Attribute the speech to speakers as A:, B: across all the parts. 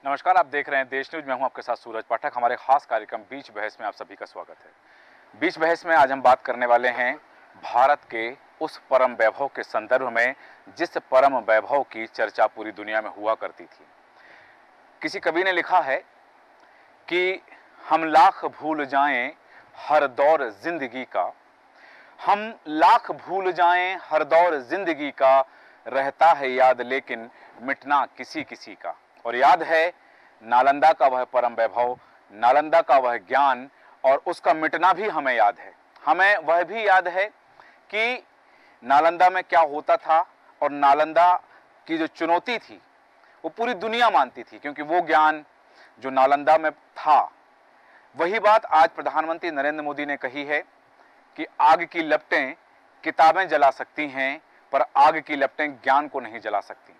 A: नमस्कार, आप देख रहे हैं देश न्यूज। मैं हूं आपके साथ सूरज पाठक। हमारे खास कार्यक्रम बीच बहस में आप सभी का स्वागत है। बीच बहस में आज हम बात करने वाले हैं भारत के उस परम वैभव के संदर्भ में जिस परम वैभव की चर्चा पूरी दुनिया में हुआ करती थी। किसी कवि ने लिखा है कि हम लाख भूल जाएं हर दौर जिंदगी का, हम लाख भूल जाएं हर दौर जिंदगी का, रहता है याद लेकिन मिटना किसी किसी का। और याद है नालंदा का वह परम वैभव, नालंदा का वह ज्ञान, और उसका मिटना भी हमें याद है। हमें वह भी याद है कि नालंदा में क्या होता था, और नालंदा की जो चुनौती थी वो पूरी दुनिया मानती थी, क्योंकि वो ज्ञान जो नालंदा में था, वही बात आज प्रधानमंत्री नरेंद्र मोदी ने कही है कि आग की लपटें किताबें जला सकती हैं, पर आग की लपटें ज्ञान को नहीं जला सकती।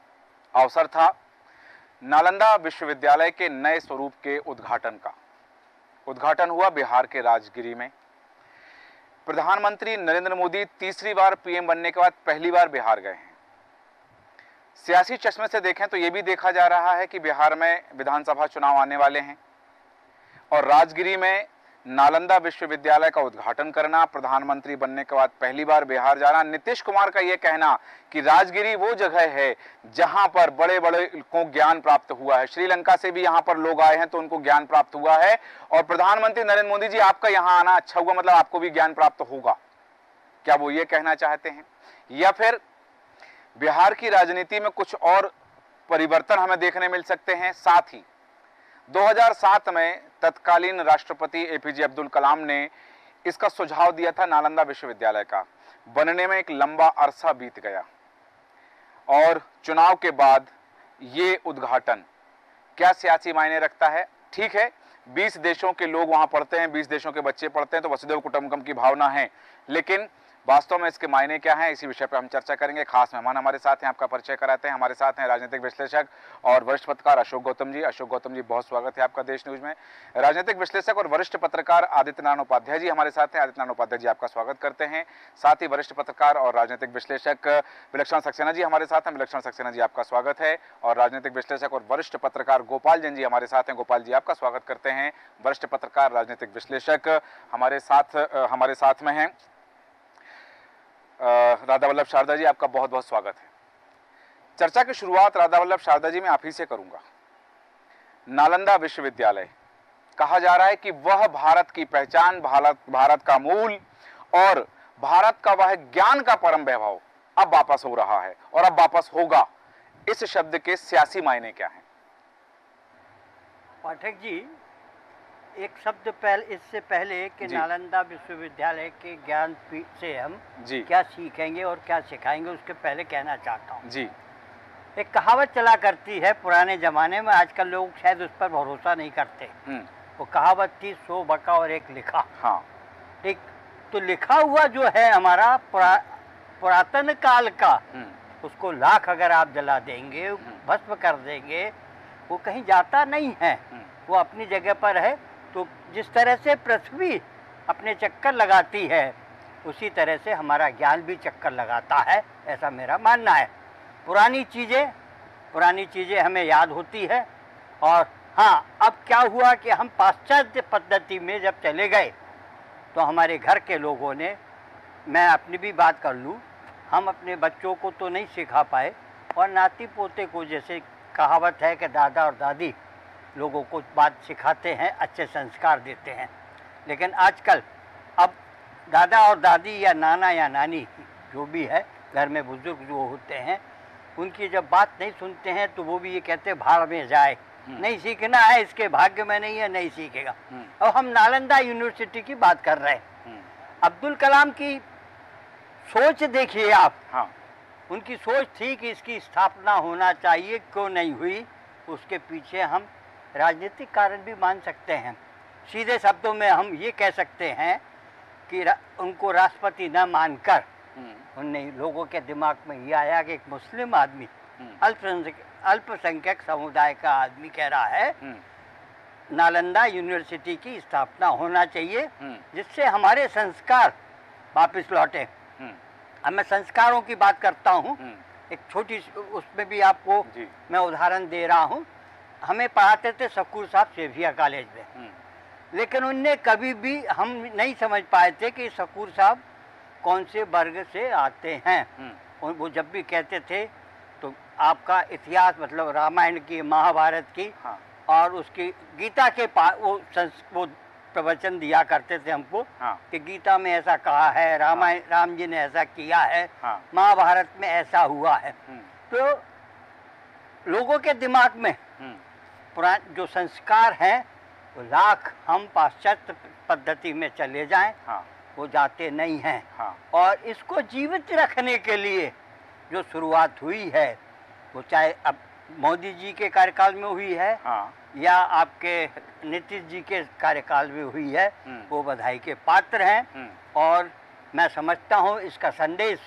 A: अवसर था नालंदा विश्वविद्यालय के नए स्वरूप के उद्घाटन का। उद्घाटन हुआ बिहार के राजगिरी में। प्रधानमंत्री नरेंद्र मोदी तीसरी बार पीएम बनने के बाद पहली बार बिहार गए हैं। सियासी चश्मे से देखें तो यह भी देखा जा रहा है कि बिहार में विधानसभा चुनाव आने वाले हैं, और राजगिरी में नालंदा विश्वविद्यालय का उद्घाटन करना, प्रधानमंत्री बनने के बाद पहली बार बिहार जाना। नीतीश कुमार का यह कहना कि राजगिरी वो जगह है जहां पर बड़े बड़े को ज्ञान प्राप्त हुआ है। श्रीलंका से भी यहां पर लोग आए हैं तो उनको ज्ञान प्राप्त हुआ है, और प्रधानमंत्री नरेंद्र मोदी जी आपका यहां आना अच्छा हुआ, मतलब आपको भी ज्ञान प्राप्त होगा। क्या वो ये कहना चाहते हैं, या फिर बिहार की राजनीति में कुछ और परिवर्तन हमें देखने मिल सकते हैं? साथ ही 2007 में तत्कालीन राष्ट्रपति एपीजे अब्दुल कलाम ने इसका सुझाव दिया था। नालंदा विश्वविद्यालय का बनने में एक लंबा अरसा बीत गया, और चुनाव के बाद ये उद्घाटन क्या सियासी मायने रखता है? ठीक है, 20 देशों के लोग वहां पढ़ते हैं, 20 देशों के बच्चे पढ़ते हैं, तो वसुधैव कुटुंबकम की भावना है, लेकिन वास्तव में इसके मायने क्या हैं, इसी विषय पर हम चर्चा करेंगे। खास मेहमान हमारे साथ हैं, आपका परिचय कराते हैं। हमारे साथ हैं राजनीतिक विश्लेषक और वरिष्ठ पत्रकार अशोक गौतम जी। अशोक गौतम जी, बहुत स्वागत है आपका देश न्यूज में। राजनीतिक विश्लेषक और वरिष्ठ पत्रकार आदित्य नारायण उपाध्याय जी हमारे साथ हैं। आदित्य नारायण उपाध्याय जी, आपका स्वागत करते हैं। साथ ही वरिष्ठ पत्रकार और राजनीतिक विश्लेषक विलक्षण सक्सेना जी हमारे साथ हैं। विलक्षण सक्सेना जी, आपका स्वागत है। और राजनीतिक विश्लेषक और वरिष्ठ पत्रकार गोपाल जैन जी हमारे साथ हैं। गोपाल जी, आपका स्वागत करते हैं। वरिष्ठ पत्रकार, राजनीतिक विश्लेषक हमारे साथ में हैं। राधा वल्लभ शारदा जी, आपका बहुत बहुत स्वागत है। चर्चा की शुरुआत राधा वल्लभ शारदा जी मैं आप ही से करूंगा। नालंदा विश्वविद्यालय, कहा जा रहा है कि वह भारत की पहचान, भारत का मूल और भारत का वह ज्ञान का परम वैभव अब वापस हो रहा है, और अब वापस होगा। इस शब्द के सियासी मायने क्या हैं?
B: पाठक जी, एक शब्द इससे पहले कि नालंदा विश्वविद्यालय के ज्ञान से हम क्या सीखेंगे और क्या सिखाएंगे, उसके पहले कहना चाहता हूँ जी। एक कहावत चला करती है पुराने ज़माने में, आजकल लोग शायद उस पर भरोसा नहीं करते। वो कहावत थी, 100 बका और 1 लिखा। हाँ, ठीक। तो लिखा हुआ जो है हमारा पुरातन काल का, उसको लाख अगर आप जला देंगे, भस्म कर देंगे, वो कहीं जाता नहीं है, वो अपनी जगह पर है। तो जिस तरह से पृथ्वी अपने चक्कर लगाती है, उसी तरह से हमारा ज्ञान भी चक्कर लगाता है, ऐसा मेरा मानना है। पुरानी चीज़ें हमें याद होती है। और हाँ, अब क्या हुआ कि हम पाश्चात्य पद्धति में जब चले गए तो हमारे घर के लोगों ने, मैं अपनी भी बात कर लूँ, हम अपने बच्चों को तो नहीं सिखा पाए, और नाती पोते को, जैसे कहावत है कि दादा और दादी लोगों को बात सिखाते हैं, अच्छे संस्कार देते हैं, लेकिन आजकल अब दादा और दादी या नाना या नानी जो भी है, घर में बुजुर्ग जो होते हैं, उनकी जब बात नहीं सुनते हैं तो वो भी ये कहते हैं भाड़ में जाए, नहीं सीखना है, इसके भाग्य में नहीं है, नहीं सीखेगा। अब हम नालंदा यूनिवर्सिटी की बात कर रहे हैं। अब्दुल कलाम की सोच देखिए आप। हाँ, उनकी सोच थी कि इसकी स्थापना होना चाहिए, क्यों नहीं हुई? उसके पीछे हम राजनीतिक कारण भी मान सकते हैं। सीधे शब्दों में हम ये कह सकते हैं कि उनको राष्ट्रपति न मानकर उनने लोगों के दिमाग में ये आया कि एक मुस्लिम आदमी, अल्पसंख्यक समुदाय का आदमी कह रहा है नालंदा यूनिवर्सिटी की स्थापना होना चाहिए, जिससे हमारे संस्कार वापस लौटे। अब मैं संस्कारों की बात करता हूँ, एक छोटी उसमें भी आपको मैं उदाहरण दे रहा हूँ हमें पढ़ाते थे शकूर साहब सेविया कॉलेज में, लेकिन उनने कभी भी हम नहीं समझ पाए थे कि शकूर साहब कौन से वर्ग से आते हैं। और वो जब भी कहते थे तो आपका इतिहास मतलब रामायण की, महाभारत की और उसकी गीता के वो प्रवचन दिया करते थे हमको कि गीता में ऐसा कहा है, रामायण राम जी ने ऐसा किया है, महाभारत में ऐसा हुआ है। तो लोगों के दिमाग में पुराने जो संस्कार हैं वो लाख हम पाश्चात्य पद्धति में चले जाएं, वो जाते नहीं हैं। और इसको जीवित रखने के लिए जो शुरुआत हुई है वो चाहे अब मोदी जी के कार्यकाल में हुई है या आपके नीतीश जी के कार्यकाल में हुई है, वो बधाई के पात्र हैं। और मैं समझता हूँ इसका संदेश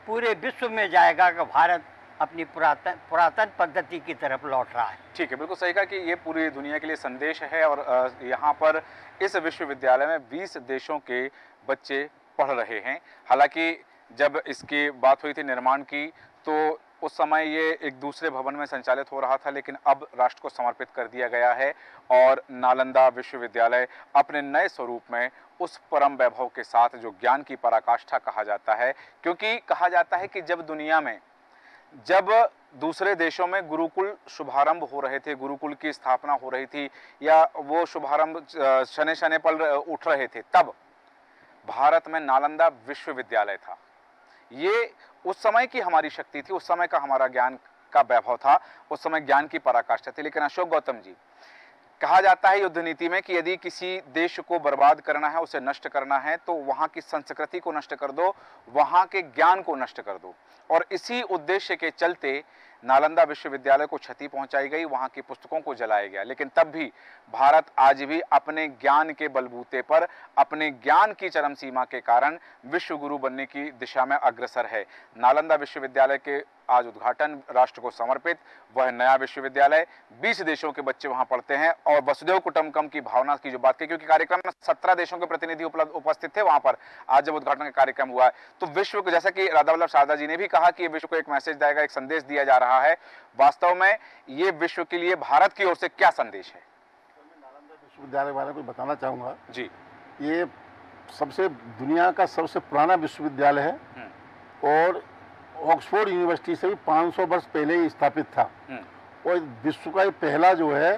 B: पूरे विश्व में जाएगा कि भारत अपनी पुरातन पद्धति की तरफ लौट रहा है।
A: ठीक है, बिल्कुल सही कहा कि ये पूरी दुनिया के लिए संदेश है। और यहाँ पर इस विश्वविद्यालय में 20 देशों के बच्चे पढ़ रहे हैं। हालांकि जब इसकी बात हुई थी निर्माण की तो उस समय ये एक दूसरे भवन में संचालित हो रहा था, लेकिन अब राष्ट्र को समर्पित कर दिया गया है और नालंदा विश्वविद्यालय अपने नए स्वरूप में उस परम वैभव के साथ जो ज्ञान की पराकाष्ठा कहा जाता है, क्योंकि कहा जाता है कि जब दुनिया में जब दूसरे देशों में गुरुकुल शुभारंभ हो रहे थे, गुरुकुल की स्थापना हो रही थी या वो शुभारंभ शने शने पल उठ रहे थे, तब भारत में नालंदा विश्वविद्यालय था। ये उस समय की हमारी शक्ति थी, उस समय का हमारा ज्ञान का वैभव था, उस समय ज्ञान की पराकाष्ठा थी। लेकिन अशोक गौतम जी, कहा जाता है युद्ध नीति में कि यदि किसी देश को बर्बाद करना है, उसे नष्ट करना है, तो वहां की संस्कृति को नष्ट कर दो, वहां के ज्ञान को नष्ट कर दो। और इसी उद्देश्य के चलते नालंदा विश्वविद्यालय को क्षति पहुंचाई गई, वहां की पुस्तकों को जलाया गया। लेकिन तब भी भारत आज भी अपने ज्ञान के बलबूते पर, अपने ज्ञान की चरम सीमा के कारण विश्व गुरु बनने की दिशा में अग्रसर है। नालंदा विश्वविद्यालय के आज उद्घाटन राष्ट्र को समर्पित, वह नया विश्वविद्यालय, 20 देशों के बच्चे वहां पढ़ते हैं और वसुधैव कुटुंबकम की भावना की जो बात की, क्योंकि कार्यक्रम में 17 देशों के प्रतिनिधि उपस्थित थे वहां पर आज जब उद्घाटन का कार्यक्रम हुआ है, तो विश्व को, जैसा कि राधा वल्लभ शारदा जी ने भी कहा कि ये विश्व को एक मैसेज देगा, एक संदेश दिया जा रहा है। वास्तव में ये विश्व के लिए भारत की ओर से क्या संदेश है?
C: नालंदा विश्वविद्यालय वाले को बताना चाहूंगा
A: जी,
C: ये सबसे दुनिया का सबसे पुराना विश्वविद्यालय है और ऑक्सफोर्ड यूनिवर्सिटी से भी 500 वर्ष पहले ही स्थापित था और विश्व का पहला जो है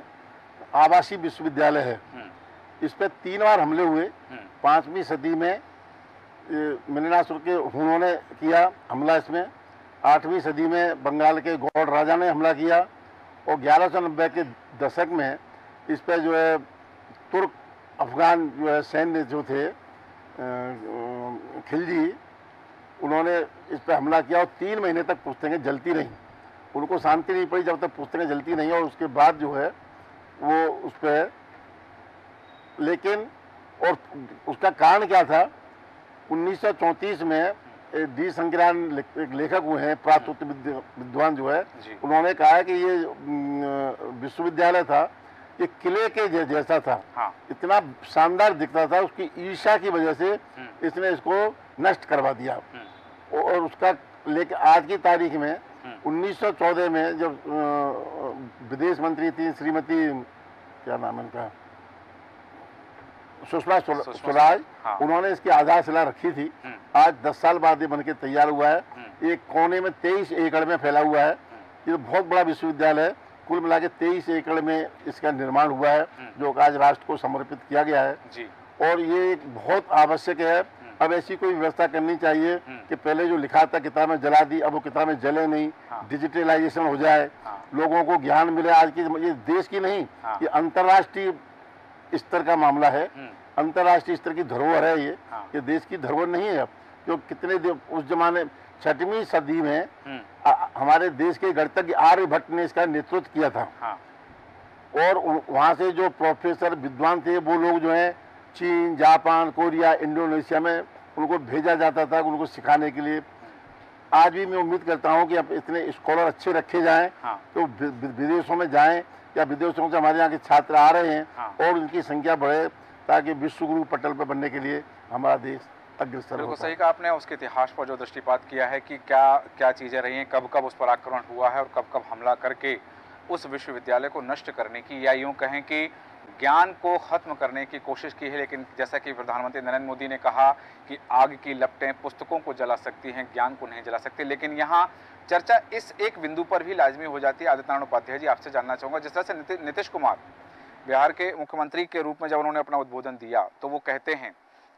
C: आवासीय विश्वविद्यालय है। इस पे 3 बार हमले हुए। 5वीं सदी में मिलनासुर के हुनों ने किया हमला इसमें, 8वीं सदी में बंगाल के गौड़ राजा ने हमला किया और 1190 के दशक में इस पे जो है तुर्क अफगान जो है सैन्य जो थे खिलजी, उन्होंने इस पर हमला किया और 3 महीने तक पुस्तकें जलती रहीं। उनको शांति नहीं पड़ी जब तक पुस्तकें जलती नहीं और उसके बाद जो है वो उस पर, लेकिन और उसका कारण क्या था, 1934 में डी संक्रान एक लेखक हुए हैं, प्रातोत्तर विद्वान जो है, उन्होंने कहा है कि ये विश्वविद्यालय था, ये किले के जैसा था। इतना शानदार दिखता था, उसकी ईर्ष्या की वजह से इसने इसको नष्ट करवा दिया। और उसका लेके आज की तारीख में 1914 में जब विदेश मंत्री थी श्रीमती, क्या नाम है उनका, सुषमा स्वराज, उन्होंने इसकी आधारशिला रखी थी। आज 10 साल बाद ये बनके तैयार हुआ है। एक कोने में 23 एकड़ में फैला हुआ है। ये बहुत बड़ा विश्वविद्यालय है। कुल मिला के 23 एकड़ में इसका निर्माण हुआ है, जो आज राष्ट्र को समर्पित किया गया है जी। और ये बहुत आवश्यक है। अब ऐसी कोई व्यवस्था करनी चाहिए कि पहले जो लिखा था किताब में जला दी, अब वो किताब में जले नहीं। डिजिटलाइजेशन हो जाए, लोगों को ज्ञान मिले। आज की ये देश की नहीं, ये अंतर्राष्ट्रीय स्तर का मामला है, अंतर्राष्ट्रीय स्तर की धरोहर है। ये देश की धरोहर नहीं है। अब जो कितने उस जमाने 6वीं सदी में हमारे देश के गणितज्ञ आर्यभट्ट ने इसका नेतृत्व किया था। और वहाँ से जो प्रोफेसर विद्वान थे वो लोग जो है चीन, जापान, कोरिया, इंडोनेशिया में उनको भेजा जाता था उनको सिखाने के लिए। आज भी मैं उम्मीद करता हूँ कि अब इतने स्कॉलर अच्छे रखे जाएं तो विदेशों में जाएं या विदेशों से हमारे यहाँ के छात्र आ रहे हैं और उनकी संख्या बढ़े, ताकि विश्व गुरु पटल पर बनने के लिए हमारा देश अग्रसर हो।
A: बिल्कुल सही कहा आपने। उसके इतिहास पर जो दृष्टिपात किया है कि क्या क्या चीज़ें रही हैं, कब कब उस पर आक्रमण हुआ है और कब कब हमला करके उस विश्वविद्यालय को नष्ट करने की या यूं कहें कि ज्ञान को खत्म करने की कोशिश की है। लेकिन जैसा कि प्रधानमंत्री नरेंद्र मोदी ने कहा कि आग की लपटें पुस्तकों को जला सकती हैं, ज्ञान को नहीं जला सकती। लेकिन यहाँ चर्चा इस एक बिंदु पर भी लाजमी हो जाती है। आदित्य नारायण उपाध्याय जी, आपसे जानना चाहूँगा, जिस तरह से नीतीश कुमार बिहार के मुख्यमंत्री के रूप में जब उन्होंने अपना उद्बोधन दिया तो वो कहते हैं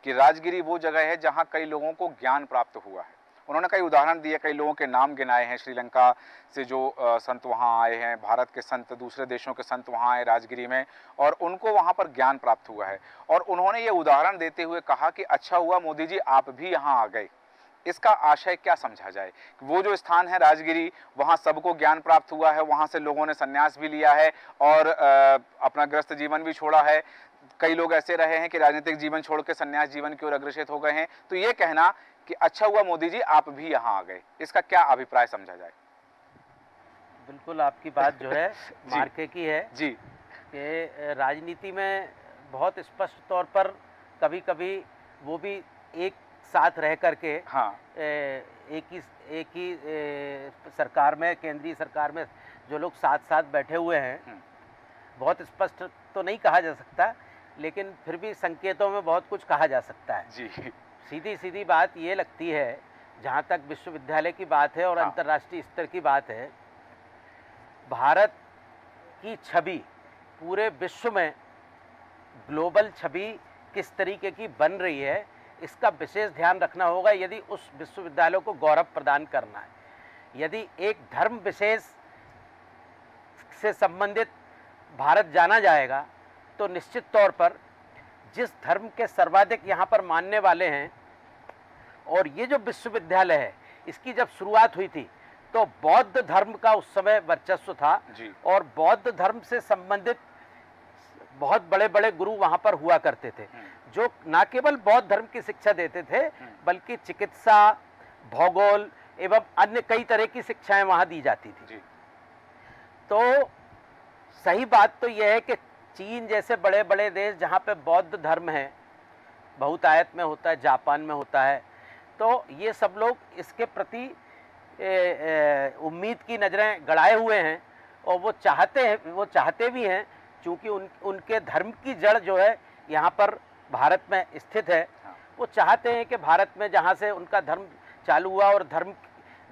A: कि राजगिरी वो जगह है जहाँ कई लोगों को ज्ञान प्राप्त हुआ है। उन्होंने कई उदाहरण दिए, कई लोगों के नाम गिनाए हैं, श्रीलंका से जो संत वहाँ आए हैं, भारत के संत, दूसरे देशों के संत वहाँ आए राजगिरी में, और उनको वहाँ पर ज्ञान प्राप्त हुआ है। और उन्होंने ये उदाहरण देते हुए कहा कि अच्छा हुआ मोदी जी आप भी यहाँ आ गए। इसका आशय क्या समझा जाए? वो जो स्थान है राजगिरी, वहाँ सबको ज्ञान प्राप्त हुआ है, वहाँ से लोगों ने संन्यास भी लिया है और अपना गृहस्थ जीवन भी छोड़ा है। कई लोग ऐसे रहे हैं कि राजनीतिक जीवन छोड़ के संन्यास जीवन की ओर अग्रसर हो गए हैं। तो ये कहना कि अच्छा हुआ मोदी जी आप भी यहाँ आ गए, इसका क्या अभिप्राय समझा जाए?
D: बिल्कुल आपकी बात जो है मार्के की है
A: जी,
D: कि राजनीति में बहुत स्पष्ट तौर पर कभी कभी वो भी एक साथ रह करके एक ही सरकार में, केंद्रीय सरकार में जो लोग साथ साथ बैठे हुए हैं, बहुत स्पष्ट तो नहीं कहा जा सकता, लेकिन फिर भी संकेतों में बहुत कुछ कहा जा सकता है
A: जी।
D: सीधी सीधी बात ये लगती है, जहाँ तक विश्वविद्यालय की बात है और अंतर्राष्ट्रीय स्तर की बात है, भारत की छवि पूरे विश्व में, ग्लोबल छवि किस तरीके की बन रही है, इसका विशेष ध्यान रखना होगा यदि उस विश्वविद्यालय को गौरव प्रदान करना है। यदि एक धर्म विशेष से संबंधित भारत जाना जाएगा तो निश्चित तौर पर जिस धर्म के सर्वाधिक यहाँ पर मानने वाले हैं, और ये जो विश्वविद्यालय है इसकी जब शुरुआत हुई थी तो बौद्ध धर्म का उस समय वर्चस्व था और बौद्ध धर्म से संबंधित बहुत बड़े बड़े गुरु वहाँ पर हुआ करते थे, जो न केवल बौद्ध धर्म की शिक्षा देते थे बल्कि चिकित्सा, भूगोल एवं अन्य कई तरह की शिक्षाएं वहाँ दी जाती थी। तो सही बात तो यह है कि चीन जैसे बड़े बड़े देश जहाँ पे बौद्ध धर्म है, बहुतायत में होता है, जापान में होता है, तो ये सब लोग इसके प्रति उम्मीद की नज़रें गड़ाए हुए हैं और वो चाहते भी हैं, चूँकि उनके धर्म की जड़ जो है यहाँ पर भारत में स्थित है। वो चाहते हैं कि भारत में जहाँ से उनका धर्म चालू हुआ और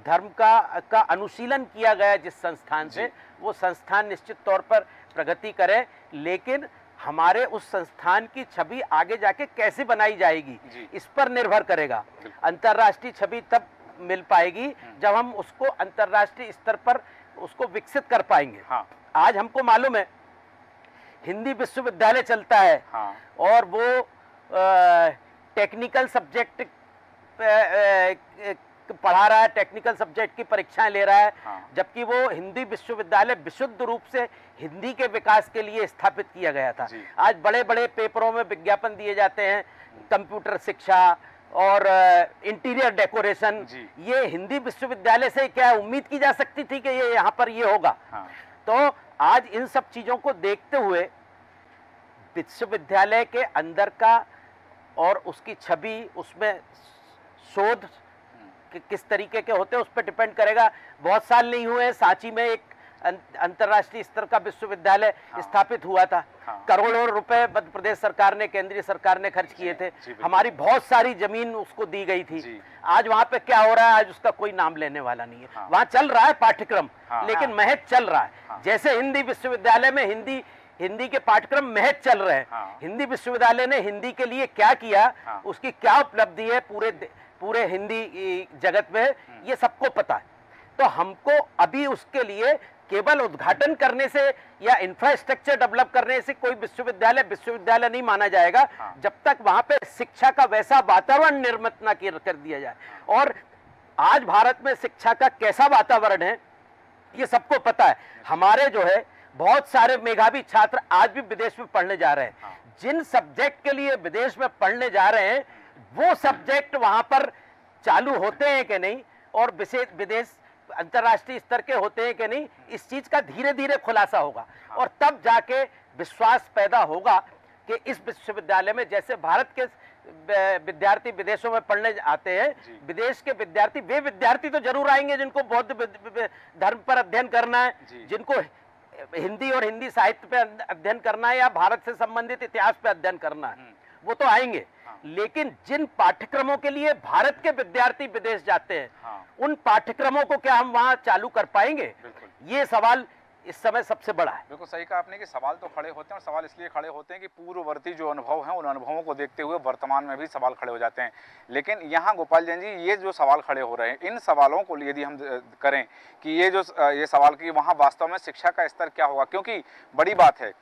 D: धर्म का अनुशीलन किया गया जिस संस्थान से, वो संस्थान निश्चित तौर पर प्रगति करे, लेकिन हमारे उस संस्थान की छवि आगे जाके कैसे बनाई जाएगी इस पर निर्भर करेगा। अंतर्राष्ट्रीय छवि तब मिल पाएगी जब हम उसको अंतर्राष्ट्रीय स्तर पर उसको विकसित कर पाएंगे। आज हमको मालूम है हिंदी विश्वविद्यालय चलता है और वो टेक्निकल सब्जेक्ट पढ़ा रहा है, टेक्निकल सब्जेक्ट की परीक्षाएं ले रहा है, जबकि वो हिंदी विश्वविद्यालय विशुद्ध रूप से हिंदी के विकास के लिए स्थापित किया गया था। आज बड़े बड़े पेपरों में विज्ञापन दिए जाते हैं, कंप्यूटर शिक्षा और इंटीरियर डेकोरेशन, ये हिंदी विश्वविद्यालय से क्या उम्मीद की जा सकती थी कि ये यहाँ पर ये होगा? तो आज इन सब चीज़ों को देखते हुए विश्वविद्यालय के अंदर का और उसकी छवि, उसमें शोध किस तरीके के होते हैं उस पर डिपेंड करेगा। बहुत साल नहीं हुए, सांची में एक अंतर्राष्ट्रीय स्तर का विश्वविद्यालय स्थापित हुआ था। करोड़ों रुपए मध्य प्रदेश सरकार ने, केंद्रीय सरकार ने खर्च किए थे, हमारी बहुत सारी जमीन उसको दी गई थी। आज वहाँ पे क्या हो रहा है, आज उसका कोई नाम लेने वाला नहीं है। वहाँ चल रहा है पाठ्यक्रम, लेकिन महज चल रहा है। जैसे हिंदी विश्वविद्यालय में हिंदी के पाठ्यक्रम महज चल रहे हैं। हिंदी विश्वविद्यालय ने हिंदी के लिए क्या किया, उसकी क्या उपलब्धि है पूरे हिंदी जगत में, ये सबको पता है। तो हमको अभी उसके लिए केवल उद्घाटन करने से या इंफ्रास्ट्रक्चर डेवलप करने से कोई विश्वविद्यालय नहीं माना जाएगा जब तक वहां पे शिक्षा का वैसा वातावरण निर्मित ना कर दिया जाए। और आज भारत में शिक्षा का कैसा वातावरण है ये सबको पता है। हमारे जो है बहुत सारे मेधावी छात्र आज भी विदेश में पढ़ने जा रहे हैं। जिन सब्जेक्ट के लिए विदेश में पढ़ने जा रहे हैं वो सब्जेक्ट वहां पर चालू होते हैं कि नहीं, और विदेश अंतर्राष्ट्रीय स्तर के होते हैं कि नहीं, इस चीज का धीरे धीरे खुलासा होगा। और तब जाके विश्वास पैदा होगा कि इस विश्वविद्यालय में, जैसे भारत के विद्यार्थी विदेशों में पढ़ने आते हैं, विदेश के विद्यार्थी, वे विद्यार्थी तो जरूर आएंगे जिनको बौद्ध धर्म पर अध्ययन करना है, जिनको हिंदी और हिंदी साहित्य पे अध्ययन करना है या भारत से संबंधित इतिहास पे अध्ययन करना है, वो तो आएंगे। लेकिन जिन पाठ्यक्रमों के लिए भारत के विद्यार्थी विदेश जाते हैं, उन पाठ्यक्रमों को क्या हम वहां चालू कर पाएंगे? ये सवाल इस समय सबसे बड़ा है।
A: बिल्कुल सही कहा आपने कि सवाल तो खड़े होते हैं, और सवाल इसलिए खड़े होते हैं कि पूर्ववर्ती जो अनुभव हैं उन अनुभवों को देखते हुए वर्तमान में भी सवाल खड़े हो जाते हैं। लेकिन यहाँ गोपाल जैन जी, ये जो सवाल खड़े हो रहे हैं, इन सवालों को यदि हम करें कि ये सवाल कि वहाँ वास्तव में शिक्षा का स्तर क्या होगा, क्योंकि बड़ी बात है,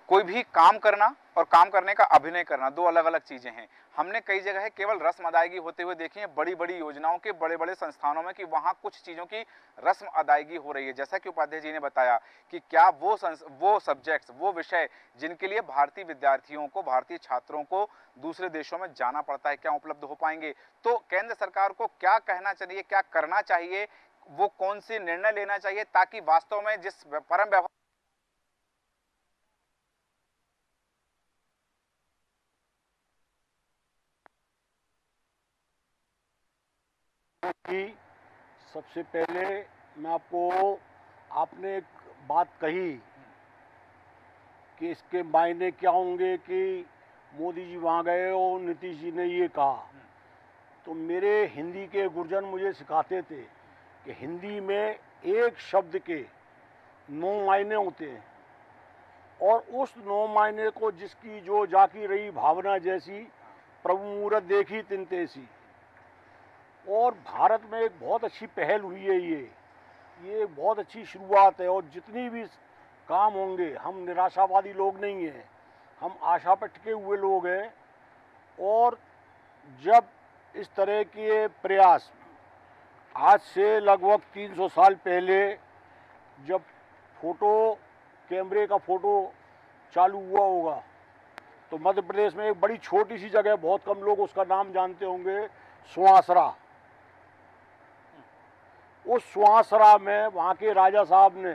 A: कोई भी काम करना और काम करने का अभिनय करना दो अलग अलग चीजें हैं। हमने कई जगह केवल रस्म अदायगी होते हुए देखी है, बड़ी बड़ी योजनाओं के बड़े बड़े संस्थानों में, कि वहां कुछ चीजों की रस्म अदायगी हो रही है। जैसा कि उपाध्याय जी ने बताया कि क्या वो सब्जेक्ट्स, वो विषय जिनके लिए भारतीय विद्यार्थियों को, भारतीय छात्रों को दूसरे देशों में जाना पड़ता है, क्या उपलब्ध हो पाएंगे? तो केंद्र सरकार को क्या कहना चाहिए, क्या करना चाहिए, वो कौन से निर्णय लेना चाहिए ताकि वास्तव में जिस परम व्यवहार
E: कि सबसे पहले मैं आपने एक बात कही कि इसके मायने क्या होंगे कि मोदी जी वहाँ गए और नीतीश जी ने ये कहा। तो मेरे हिंदी के गुरुजन मुझे सिखाते थे कि हिंदी में एक शब्द के 9 मायने होते हैं, और उस 9 मायने को जिसकी जो जाकी रही भावना जैसी, प्रभु मूरत देखी तिन तैसी। और भारत में एक बहुत अच्छी पहल हुई है, ये बहुत अच्छी शुरुआत है। और जितनी भी काम होंगे, हम निराशावादी लोग नहीं हैं, हम आशा पर टिके हुए लोग हैं। और जब इस तरह के प्रयास आज से लगभग 300 साल पहले जब कैमरे का फोटो चालू हुआ होगा, तो मध्य प्रदेश में एक बड़ी छोटी सी जगह, बहुत कम लोग उसका नाम जानते होंगे, सुवासरा। उस सुवासरा में वहाँ के राजा साहब ने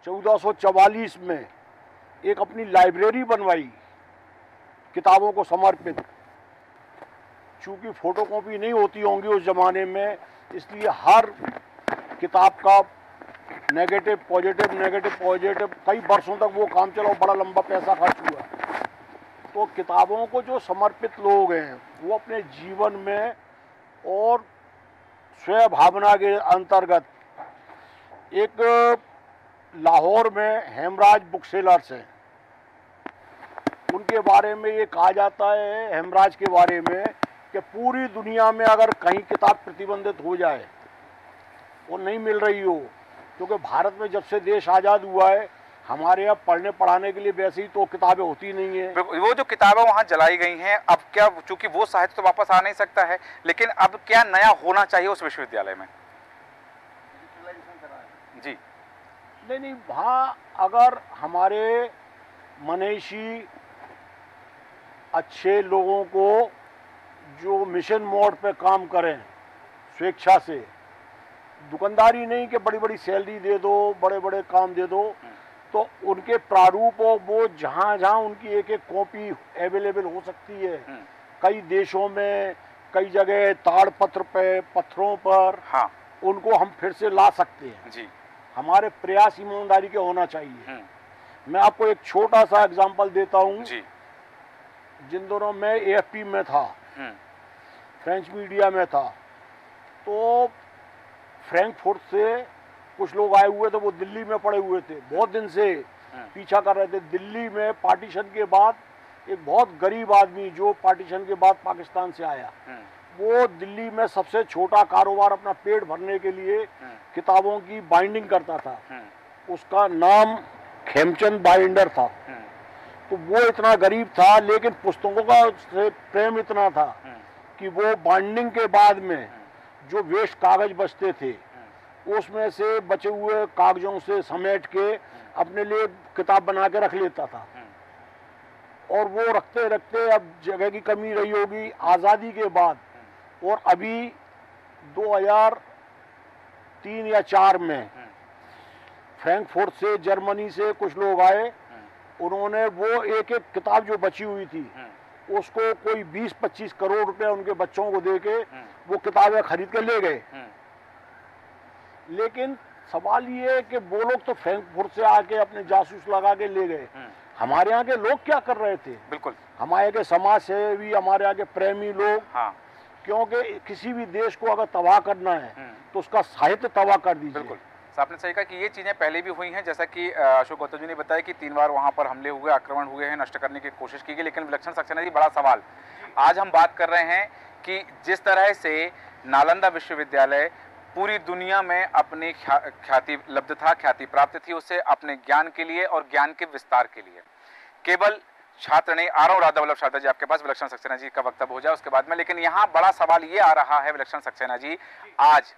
E: 1444 में एक अपनी लाइब्रेरी बनवाई, किताबों को समर्पित। चूँकि फोटोकॉपी नहीं होती होंगी उस ज़माने में, इसलिए हर किताब का नेगेटिव पॉजिटिव कई वर्षों तक वो काम चला, बड़ा लंबा पैसा खर्च हुआ। तो किताबों को जो समर्पित लोग हैं, वो अपने जीवन में और स्वयं भावना के अंतर्गत, एक लाहौर में हेमराज बुक सेलर्स हैं, उनके बारे में ये कहा जाता है, हेमराज के बारे में, कि पूरी दुनिया में अगर कहीं किताब प्रतिबंधित हो जाए और नहीं मिल रही हो, क्योंकि भारत में जब से देश आज़ाद हुआ है, हमारे यहाँ पढ़ने पढ़ाने के लिए वैसे ही तो किताबें होती नहीं है।
A: वो जो किताबें वहाँ जलाई गई हैं, अब क्या, चूंकि वो साहित्य तो वापस आ नहीं सकता है, लेकिन अब क्या नया होना चाहिए उस विश्वविद्यालय में? जी
E: नहीं, वहाँ अगर हमारे मनीषी अच्छे लोगों को जो मिशन मोड पे काम करें, स्वेच्छा से, दुकानदारी नहीं कि बड़ी बड़ी सैलरी दे दो, बड़े बड़े काम दे दो, तो उनके प्रारूप और वो जहाँ जहाँ उनकी एक एक कॉपी अवेलेबल हो सकती है, कई देशों में कई जगह ताड़पत्र पे, पत्थरों पर, हाँ, उनको हम फिर से ला सकते हैं जी। हमारे प्रयास ईमानदारी के होना चाहिए। मैं आपको एक छोटा सा एग्जांपल देता हूँ। जिन दिनों में AFP में था, फ्रेंच मीडिया में था, तो फ्रैंकफर्ट से कुछ लोग आए हुए थे, वो दिल्ली में पड़े हुए थे, बहुत दिन से पीछा कर रहे थे। दिल्ली में पार्टीशन के बाद एक बहुत गरीब आदमी जो पार्टीशन के बाद पाकिस्तान से आया, वो दिल्ली में सबसे छोटा कारोबार अपना पेट भरने के लिए किताबों की बाइंडिंग करता था। उसका नाम खेमचंद बाइंडर था। तो वो इतना गरीब था, लेकिन पुस्तकों का से प्रेम इतना था कि वो बाइंडिंग के बाद में जो वेस्ट कागज बचते थे, उसमें से बचे हुए कागजों से समेट के अपने लिए किताब बना के रख लेता था। और वो रखते रखते अब जगह की कमी रही होगी आज़ादी के बाद, और अभी 2003 या 4 में फ्रैंकफर्ट से, जर्मनी से कुछ लोग आए, उन्होंने वो एक एक किताब जो बची हुई थी उसको कोई 20-25 करोड़ रुपए उनके बच्चों को देके वो किताबें खरीद के ले गए। लेकिन सवाल ये है कि वो लोग तो फ्रैंकफर्ट से आके अपने जासूस लगा के ले गए, हमारे यहाँ के लोग क्या कर रहे थे?
A: बिल्कुल,
E: हमारे के समाज सेवी, हमारे यहाँ के प्रेमी लोग,
A: हाँ,
E: क्योंकि किसी भी देश को अगर तबाह करना है तो उसका साहित्य तबाह कर दीजिए।
A: बिल्कुल, आपने सही कहा कि ये चीज़ें पहले भी हुई हैं, जैसा कि अशोक गौतम जी ने बताया कि 3 बार वहाँ पर हमले हुए, आक्रमण हुए हैं, नष्ट करने की कोशिश की गई। लेकिन विलक्षण सक्सेना जी, बड़ा सवाल आज हम बात कर रहे हैं कि जिस तरह से नालंदा विश्वविद्यालय पूरी दुनिया में अपनी ख्याति लब्ध था, ख्याति प्राप्त थी उसे अपने ज्ञान के लिए और ज्ञान के विस्तार के लिए। केवल छात्र नहीं, आ रहा हूँ राधा वल्लभ शारदा जी आपके पास, विलक्षण सक्सेना जी का वक्तव्य हो जाए उसके बाद में। लेकिन यहाँ बड़ा सवाल ये आ रहा है विलक्षण सक्सेना जी, आज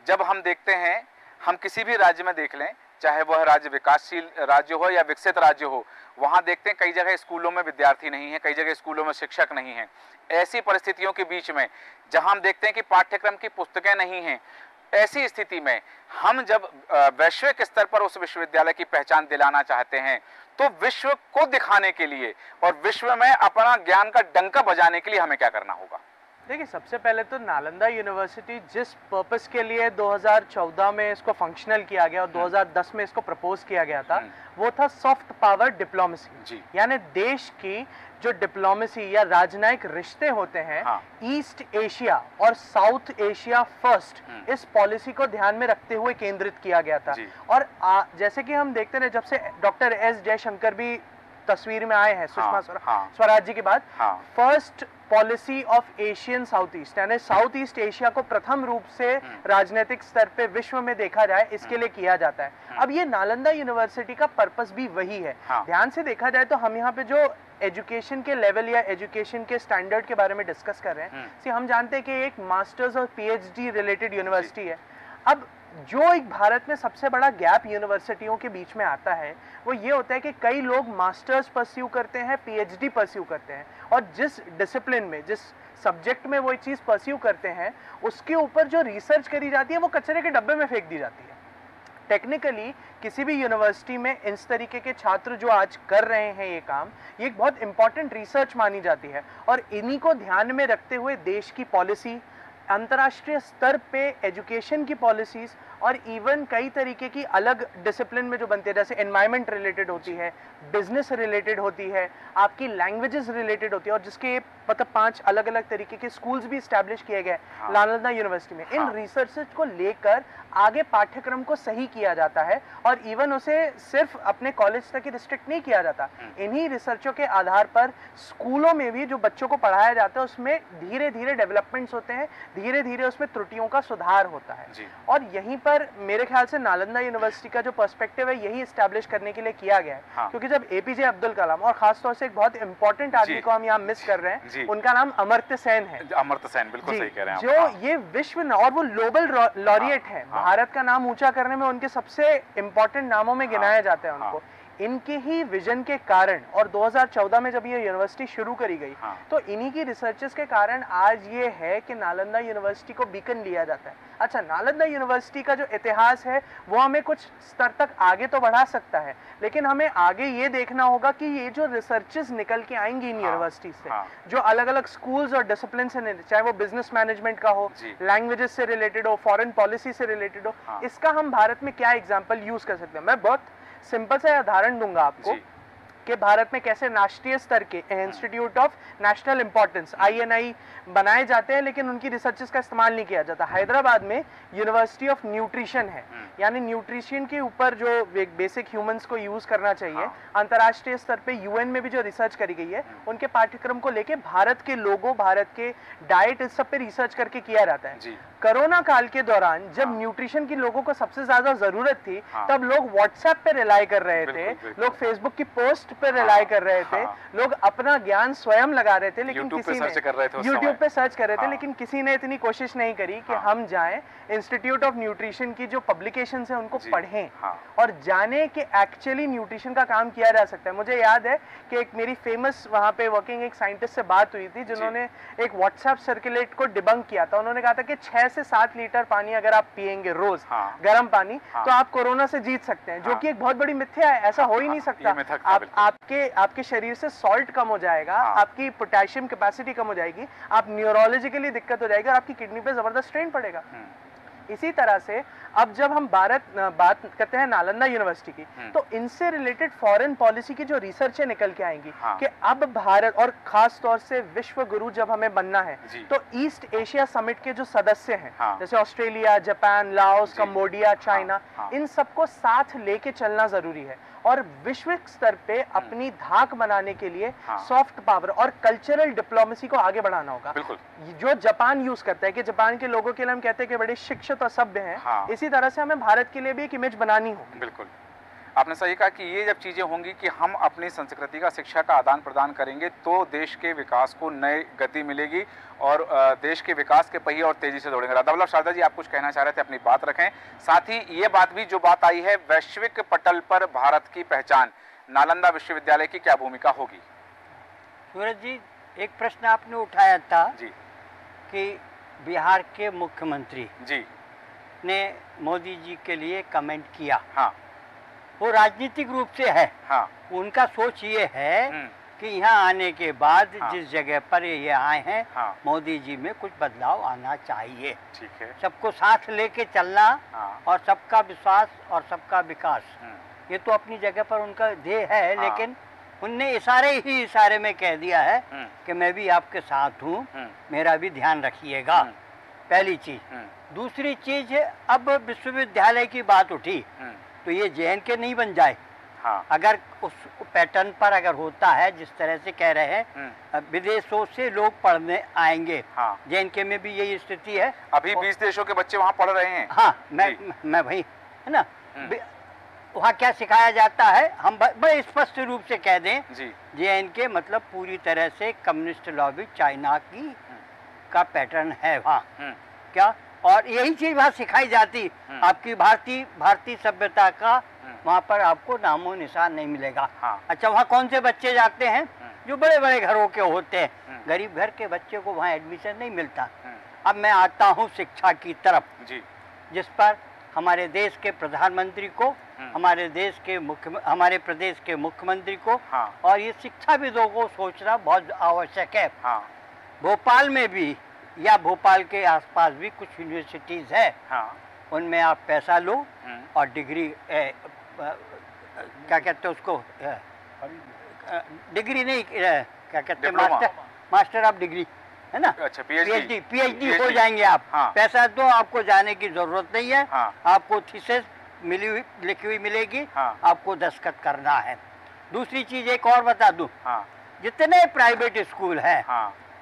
A: जब हम देखते हैं, हम किसी भी राज्य में देख लें, चाहे वह राज्य विकासशील राज्य हो या विकसित राज्य हो, वहां देखते हैं कई जगह स्कूलों में विद्यार्थी नहीं है, कई जगह स्कूलों में शिक्षक नहीं है। ऐसी परिस्थितियों के बीच में जहां हम देखते हैं कि पाठ्यक्रम की पुस्तकें नहीं हैं, ऐसी स्थिति में हम जब वैश्विक स्तर पर उस विश्वविद्यालय की पहचान दिलाना चाहते हैं, तो विश्व को दिखाने के लिए और विश्व में अपना ज्ञान का डंका बजाने के लिए हमें क्या करना होगा?
D: देखिए, सबसे पहले तो नालंदा यूनिवर्सिटी जिस पर्पस के लिए 2014 में इसको फंक्शनल किया गया और 2010 में इसको प्रपोज किया गया था, वो था सॉफ्ट पावर डिप्लोमेसी, यानी देश की जो डिप्लोमेसी या राजनयिक रिश्ते होते हैं, ईस्ट एशिया और साउथ एशिया फर्स्ट, इस पॉलिसी को ध्यान में रखते हुए केंद्रित किया गया था। और जैसे कि हम देखते हैं, जब से डॉक्टर एस जयशंकर भी तस्वीर में आए हैं सुषमा स्वराज जी के बाद, first policy of Asian south east, यानी साउथ ईस्ट एशिया को प्रथम रूप से राजनीतिक स्तर पे विश्व में देखा जाए, इसके लिए किया जाता है। अब ये नालंदा यूनिवर्सिटी का पर्पस भी वही है। ध्यान से देखा जाए तो हम यहाँ पे जो एजुकेशन के लेवल या एजुकेशन के स्टैंडर्ड के बारे में डिस्कस कर रहे हैं, हम जानते हैं कि एक मास्टर्स और पीएचडी रिलेटेड यूनिवर्सिटी है। अब जो एक भारत में सबसे बड़ा गैप यूनिवर्सिटियों के बीच में आता है, वो ये होता है कि कई लोग मास्टर्स परस्यू करते हैं, पीएचडी परस्यू करते हैं, और जिस डिसिप्लिन में, जिस सब्जेक्ट में वो चीज़ परस्यू करते हैं, उसके ऊपर जो रिसर्च करी जाती है वो कचरे के डब्बे में फेंक दी जाती है। टेक्निकली किसी भी यूनिवर्सिटी में इस तरीके के छात्र जो आज कर रहे हैं ये काम, ये एक बहुत इंपॉर्टेंट रिसर्च मानी जाती है। और इन्हीं को ध्यान में रखते हुए देश की पॉलिसी, अंतर्राष्ट्रीय स्तर पे एजुकेशन की पॉलिसीज और इवन कई तरीके की अलग डिसिप्लिन में जो बनती है, जैसे एनवायरमेंट रिलेटेड होती है, बिजनेस रिलेटेड होती है, आपकी लैंग्वेजेस रिलेटेड होती है, और जिसके मतलब 5 अलग अलग तरीके के स्कूल्स भी स्टैब्लिश किए गए नालंदा यूनिवर्सिटी में। इन रिसर्चेस को लेकर आगे पाठ्यक्रम को सही किया जाता है और इवन उसे सिर्फ अपने कॉलेज तक ही रिस्ट्रिक्ट नहीं किया जाता। इन्हीं रिसर्चों के आधार पर स्कूलों में भी जो बच्चों को पढ़ाया जाता है उसमें धीरे धीरे डेवलपमेंट्स होते हैं, धीरे धीरे उसमें त्रुटियों का सुधार होता है। और यहीं पर मेरे ख्याल से नालंदा यूनिवर्सिटी का जो पर्सपेक्टिव है यही एस्टैब्लिश करने के लिए किया गया है। क्योंकि जब एपीजे अब्दुल कलाम, और खासतौर से एक बहुत इंपॉर्टेंट आदमी को हम यहाँ मिस कर रहे हैं, उनका नाम अमर्त्य सेन है।
A: अमर्त्य सेन, बिल्कुल सही कह रहे हैं
D: जो ये विश्व और वो ग्लोबल लॉरिएट है, भारत का नाम ऊंचा करने में उनके सबसे इंपॉर्टेंट नामों में गिनाया जाता है उनको। इनके ही विजन के कारण, और 2014 में जब ये यूनिवर्सिटी शुरू करी गई, तो इन्हीं की रिसर्चेस के कारण आज ये है कि नालंदा यूनिवर्सिटी को बीकन लिया जाता है। अच्छा, नालंदा यूनिवर्सिटी का जो इतिहास है वो हमें कुछ स्तर तक आगे तो बढ़ा सकता है, लेकिन हमें आगे ये देखना होगा कि ये जो रिसर्चेस निकल के आएंगी इन यूनिवर्सिटी से, जो अलग अलग स्कूल्स और डिसिप्लिन से, चाहे वो बिजनेस मैनेजमेंट का हो, लैंग्वेजेस से रिलेटेड हो, फॉरेन पॉलिसी से रिलेटेड हो, इसका हम भारत में क्या एग्जाम्पल यूज कर सकते हैं। मैं बहुत सिंपल सा उदाहरण दूंगा आपको कि भारत में कैसे राष्ट्रीय स्तर के institute of national importance INI बनाए जाते हैं, लेकिन उनकी रिसर्चेस का इस्तेमाल नहीं किया जाता। हैदराबाद में यूनिवर्सिटी ऑफ न्यूट्रिशन है, यानी न्यूट्रिशन के ऊपर जो बेसिक ह्यूमंस को यूज करना चाहिए, अंतर्राष्ट्रीय स्तर पे UN में भी जो रिसर्च करी गई है, उनके पाठ्यक्रम को लेके भारत के लोगों, भारत के डाइट, इस सब पे रिसर्च करके किया जाता है। कोरोना काल के दौरान जब न्यूट्रिशन की लोगों को सबसे ज्यादा जरूरत थी, तब लोग व्हाट्सएप पे रिलाई कर रहे थे, लोग फेसबुक की पोस्ट पे रिलाई कर रहे थे, लोग अपना ज्ञान स्वयं लगा रहे थे, लेकिन किसी ने यूट्यूब पे सर्च कर रहे थे, लेकिन किसी ने इतनी कोशिश नहीं करी कि हम जाएं इंस्टीट्यूट ऑफ न्यूट्रिशन की जो पब्लिकेशन है उनको पढ़ें और जाने कि एक्चुअली न्यूट्रिशन का काम किया जा सकता है। मुझे याद है कि एक मेरी फेमस वहां पे वर्किंग एक साइंटिस्ट से बात हुई थी, जिन्होंने एक व्हाट्सएप सर्कुलेट को डिबंक किया था। उन्होंने कहा था कि 6 से 7 लीटर पानी अगर आप पिएंगे रोज, गर्म पानी, तो आप कोरोना से जीत सकते हैं, जो कि एक बहुत बड़ी मिथ्या है। ऐसा हो ही नहीं सकता। आपके शरीर से सॉल्ट कम हो जाएगा, आपकी पोटेशियम कैपेसिटी कम हो जाएगी, आप न्यूरोलॉजिकली दिक्कत हो जाएगी और आपकी किडनी पे जबरदस्त स्ट्रेन पड़ेगा। इसी तरह से
F: अब जब हम बात करते हैं नालंदा यूनिवर्सिटी की, तो इनसे रिलेटेड फॉरेन पॉलिसी की जो रिसर्चें निकल के आएंगी कि अब भारत और खास तौर से विश्व गुरु जब हमें बनना है तो ईस्ट एशिया समिट के जो सदस्य हैं जैसे Australia, Japan, Laos, Cambodia, China, इन सबको साथ लेके चलना जरूरी है और वैश्विक स्तर पे अपनी धाक बनाने के लिए सॉफ्ट पावर और कल्चरल डिप्लोमेसी को आगे बढ़ाना होगा।
A: बिल्कुल।
F: जो जापान यूज करता है कि जापान के लोगों के लिए हम कहते हैं कि बड़े शिक्षित और सभ्य हैं, इसी तरह से हमें भारत के लिए भी एक इमेज बनानी होगी।
A: बिल्कुल, आपने सही कहा कि ये जब चीज़ें होंगी कि हम अपनी संस्कृति का, शिक्षा का आदान प्रदान करेंगे तो देश के विकास को नई गति मिलेगी और देश के विकास के पहिए और तेजी से दौड़ेंगे। राधा वल्लभ शारदा जी, आप कुछ कहना चाह रहे थे, अपनी बात रखें। साथ ही ये बात भी जो बात आई है, वैश्विक पटल पर भारत की पहचान, नालंदा विश्वविद्यालय की क्या भूमिका होगी?
B: सूरज जी, एक प्रश्न आपने उठाया था
A: जी
B: कि बिहार के मुख्यमंत्री
A: जी
B: ने मोदी जी के लिए कमेंट किया।
A: हाँ,
B: वो राजनीतिक रूप से है।
A: हाँ,
B: उनका सोच ये है कि यहाँ आने के बाद जिस जगह पर ये आए हैं, मोदी जी में कुछ बदलाव आना चाहिए।
A: ठीक है।
B: सबको साथ लेके चलना और सबका विश्वास और सबका विकास, ये तो अपनी जगह पर उनका ध्येय है, लेकिन उनने इशारे में कह दिया है कि मैं भी आपके साथ हूँ, मेरा भी ध्यान रखिएगा। पहली चीज। दूसरी चीज, अब विश्वविद्यालय की बात उठी तो ये JNK नहीं बन जाए। अगर उस पैटर्न पर अगर होता है जिस तरह से कह रहे हैं, विदेशों से लोग पढ़ने आएंगे। JNK में भी यही स्थिति है।
A: अभी 20 देशों के बच्चे वहाँ पढ़ रहे हैं।
B: हाँ, मैं भाई है ना, वहाँ क्या सिखाया जाता है, हम बड़े स्पष्ट रूप से कह दें, JNK मतलब पूरी तरह से कम्युनिस्ट लॉबी चाइना की का पैटर्न है वहाँ। क्या, और यही चीज वहाँ सिखाई जाती। आपकी भारतीय सभ्यता का वहाँ पर आपको नामो निशान नहीं मिलेगा। अच्छा, वहाँ कौन से बच्चे जाते हैं? जो बड़े बड़े घरों के होते हैं। गरीब घर के बच्चे को वहाँ एडमिशन नहीं मिलता। अब मैं आता हूँ शिक्षा की तरफ
A: जी,
B: जिस पर हमारे देश के प्रधानमंत्री को, हमारे प्रदेश के मुख्यमंत्री को और ये शिक्षाविदों को सोचना बहुत आवश्यक है। भोपाल में भी या भोपाल के आसपास भी कुछ यूनिवर्सिटीज है। उनमें आप पैसा लो और डिग्री क्या कहते हैं उसको, डिग्री नहीं, क्या कहते हैं, मास्टर ऑफ डिग्री, है ना।
A: अच्छा,
B: PhD हो जाएंगे आप। पैसा दो, आपको जाने की जरूरत नहीं है। आपको थीसिस लिखी हुई मिलेगी, आपको दस्तखत करना है। दूसरी चीज एक और बता दूं, जितने प्राइवेट स्कूल है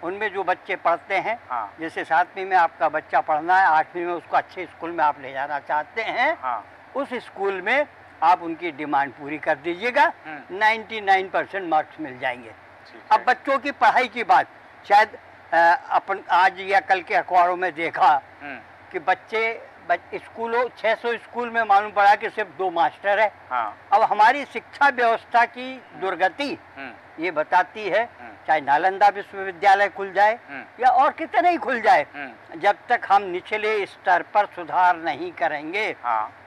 B: उनमें जो बच्चे पढ़ते हैं, जैसे 7वीं में आपका बच्चा पढ़ना है, 8वीं में उसको अच्छे स्कूल में आप ले जाना चाहते हैं, उस स्कूल में आप उनकी डिमांड पूरी कर दीजिएगा, 99% मार्क्स मिल जाएंगे। अब बच्चों की पढ़ाई की बात, शायद अपन आज या कल के अखबारों में देखा कि स्कूलों 600 स्कूल में मालूम पड़ा कि सिर्फ 2 मास्टर है। अब हमारी शिक्षा व्यवस्था की दुर्गति ये बताती है, चाहे नालंदा विश्वविद्यालय खुल जाए या और कितने ही खुल जाए, जब तक हम निचले स्तर पर सुधार नहीं करेंगे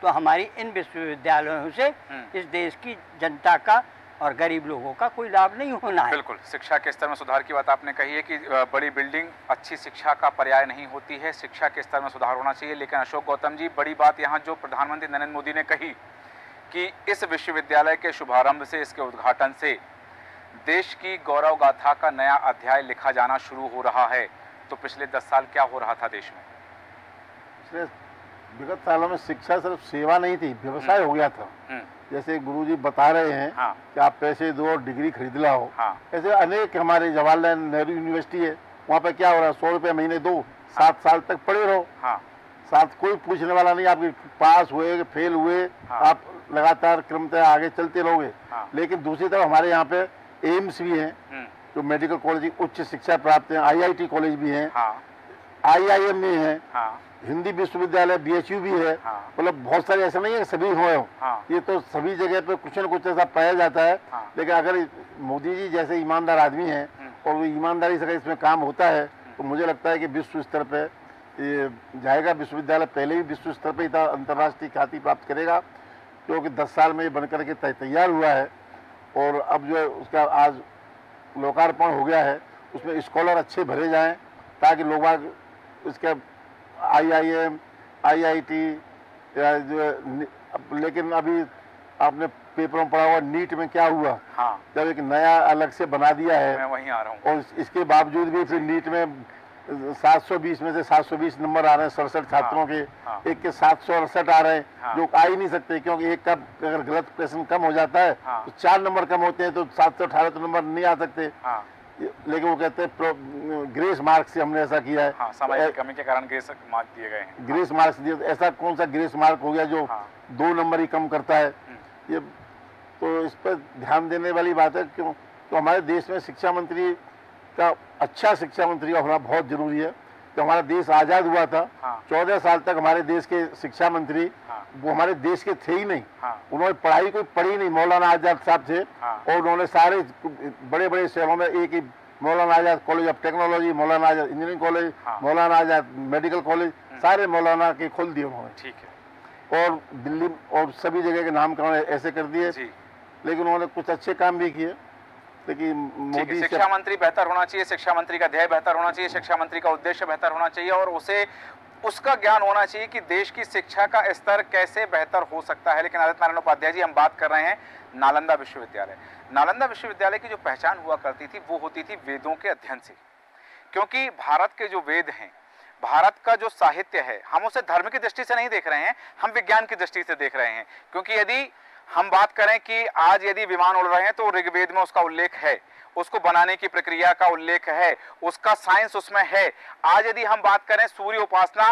B: तो हमारी इन विश्वविद्यालयों से इस देश की जनता का और गरीब लोगों का कोई लाभ नहीं होना है।
A: बिल्कुल, शिक्षा के स्तर में सुधार की बात आपने कही है कि बड़ी बिल्डिंग अच्छी शिक्षा का पर्याय नहीं होती है, शिक्षा के स्तर में सुधार होना चाहिए। लेकिन अशोक गौतम जी, बड़ी बात यहाँ जो प्रधानमंत्री नरेंद्र मोदी ने कही कि इस विश्वविद्यालय के शुभारंभ से, इसके उद्घाटन से देश की गौरव गाथा का नया अध्याय लिखा जाना शुरू हो रहा है, तो पिछले 10 साल क्या हो रहा था देश में?
C: पिछले विगत सालों में शिक्षा सिर्फ सेवा नहीं थी, व्यवसाय हो गया था। जैसे गुरुजी बता रहे हैं कि आप पैसे दो और डिग्री खरीद लाओ, ऐसे अनेक हमारे जवाहरलाल नेहरू यूनिवर्सिटी है, वहाँ पे क्या हो रहा है, 100 रुपये महीने दो, 7 साल तक पढ़े रहो, साथ कोई पूछने वाला नहीं, आपके पास हुए फेल हुए, आप लगातार क्रमतः आगे चलते रहोगे। लेकिन दूसरी तरफ हमारे यहाँ पे एम्स भी है, जो मेडिकल कॉलेज उच्च शिक्षा प्राप्त है, IIT कॉलेज भी है, IIM भी है, हिंदी विश्वविद्यालय BHU भी है। मतलब बहुत सारे ऐसा नहीं है कि सभी हुए हो, ये तो सभी जगह पे कुछ न कुछ ऐसा पाया जाता है। लेकिन अगर मोदी जी जैसे ईमानदार आदमी हैं और वो ईमानदारी से अगर इसमें काम होता है तो मुझे लगता है कि विश्व स्तर पे ये जाएगा। विश्वविद्यालय पहले भी विश्व स्तर पे ही था, अंतर्राष्ट्रीय ख्याति प्राप्त करेगा, क्योंकि 10 साल में ये बनकर के तैयार हुआ है। और अब जो है उसका आज लोकार्पण हो गया है, उसमें स्कॉलर अच्छे भरे जाएं ताकि लोग इसके IIM, IIT लेकिन अभी आपने पेपर में पढ़ा हुआ नीट में क्या हुआ,
A: हाँ,
C: जब एक नया अलग से बना दिया है,
A: मैं वहीं आ रहा हूँ,
C: और इसके बावजूद भी फिर नीट में 720 में से 720 नंबर आ रहे हैं 67 छात्रों के, एक के 768 आ रहे हैं, जो आ ही नहीं सकते, क्योंकि एक का अगर गलत प्रश्न कम हो जाता है तो 4 नंबर कम होते हैं, तो 718 तो नंबर नहीं आ सकते। लेकिन वो कहते हैं ग्रेस मार्क से हमने ऐसा किया है,
A: सामाजिक कमी के कारण ग्रेस मार्क दिए गए हैं।
C: ग्रेस मार्क्स दिए, ऐसा कौन सा ग्रेस मार्क हो गया जो 2 नंबर ही कम करता है? ये तो इस पर ध्यान देने वाली बात है। क्यों? तो हमारे देश में शिक्षा मंत्री का, अच्छा शिक्षा मंत्री का होना बहुत जरूरी है। तो हमारा देश आज़ाद हुआ था, 14 साल तक हमारे देश के शिक्षा मंत्री वो हमारे देश के थे ही नहीं, उन्होंने पढ़ाई कोई पढ़ी नहीं। मौलाना आज़ाद साहब थे, और उन्होंने सारे बड़े बड़े शहरों में, एक ही मौलाना आज़ाद college of technology, Maulana Azad engineering college, Maulana Azad medical college, सारे मौलाना के खोल दिए उन्होंने,
A: ठीक है,
C: और दिल्ली और सभी जगह के नामकरण ऐसे कर दिए। लेकिन उन्होंने कुछ अच्छे काम भी किए। लेकिन मोदी,
A: शिक्षा मंत्री बेहतर होना चाहिए, शिक्षा मंत्री का ध्येय बेहतर होना चाहिए, शिक्षा मंत्री का उद्देश्य बेहतर होना चाहिए, और उसे उसका ज्ञान होना चाहिए कि देश की शिक्षा का स्तर कैसे बेहतर हो सकता है। लेकिन आदित्य नारायण उपाध्याय जी, हम बात कर रहे हैं नालंदा विश्वविद्यालय। नालंदा विश्वविद्यालय की जो पहचान हुआ करती थी वो होती थी वेदों के अध्ययन से, क्योंकि भारत के जो वेद हैं, भारत का जो साहित्य है, हम उसे धर्म की दृष्टि से नहीं देख रहे हैं, हम विज्ञान की दृष्टि से देख रहे हैं। क्योंकि यदि हम बात करें कि आज यदि विमान उड़ रहे हैं तो ऋग्वेद में उसका उल्लेख है, उसको बनाने की प्रक्रिया का उल्लेख है, उसका साइंस उसमें है। आज यदि हम बात करें सूर्य उपासना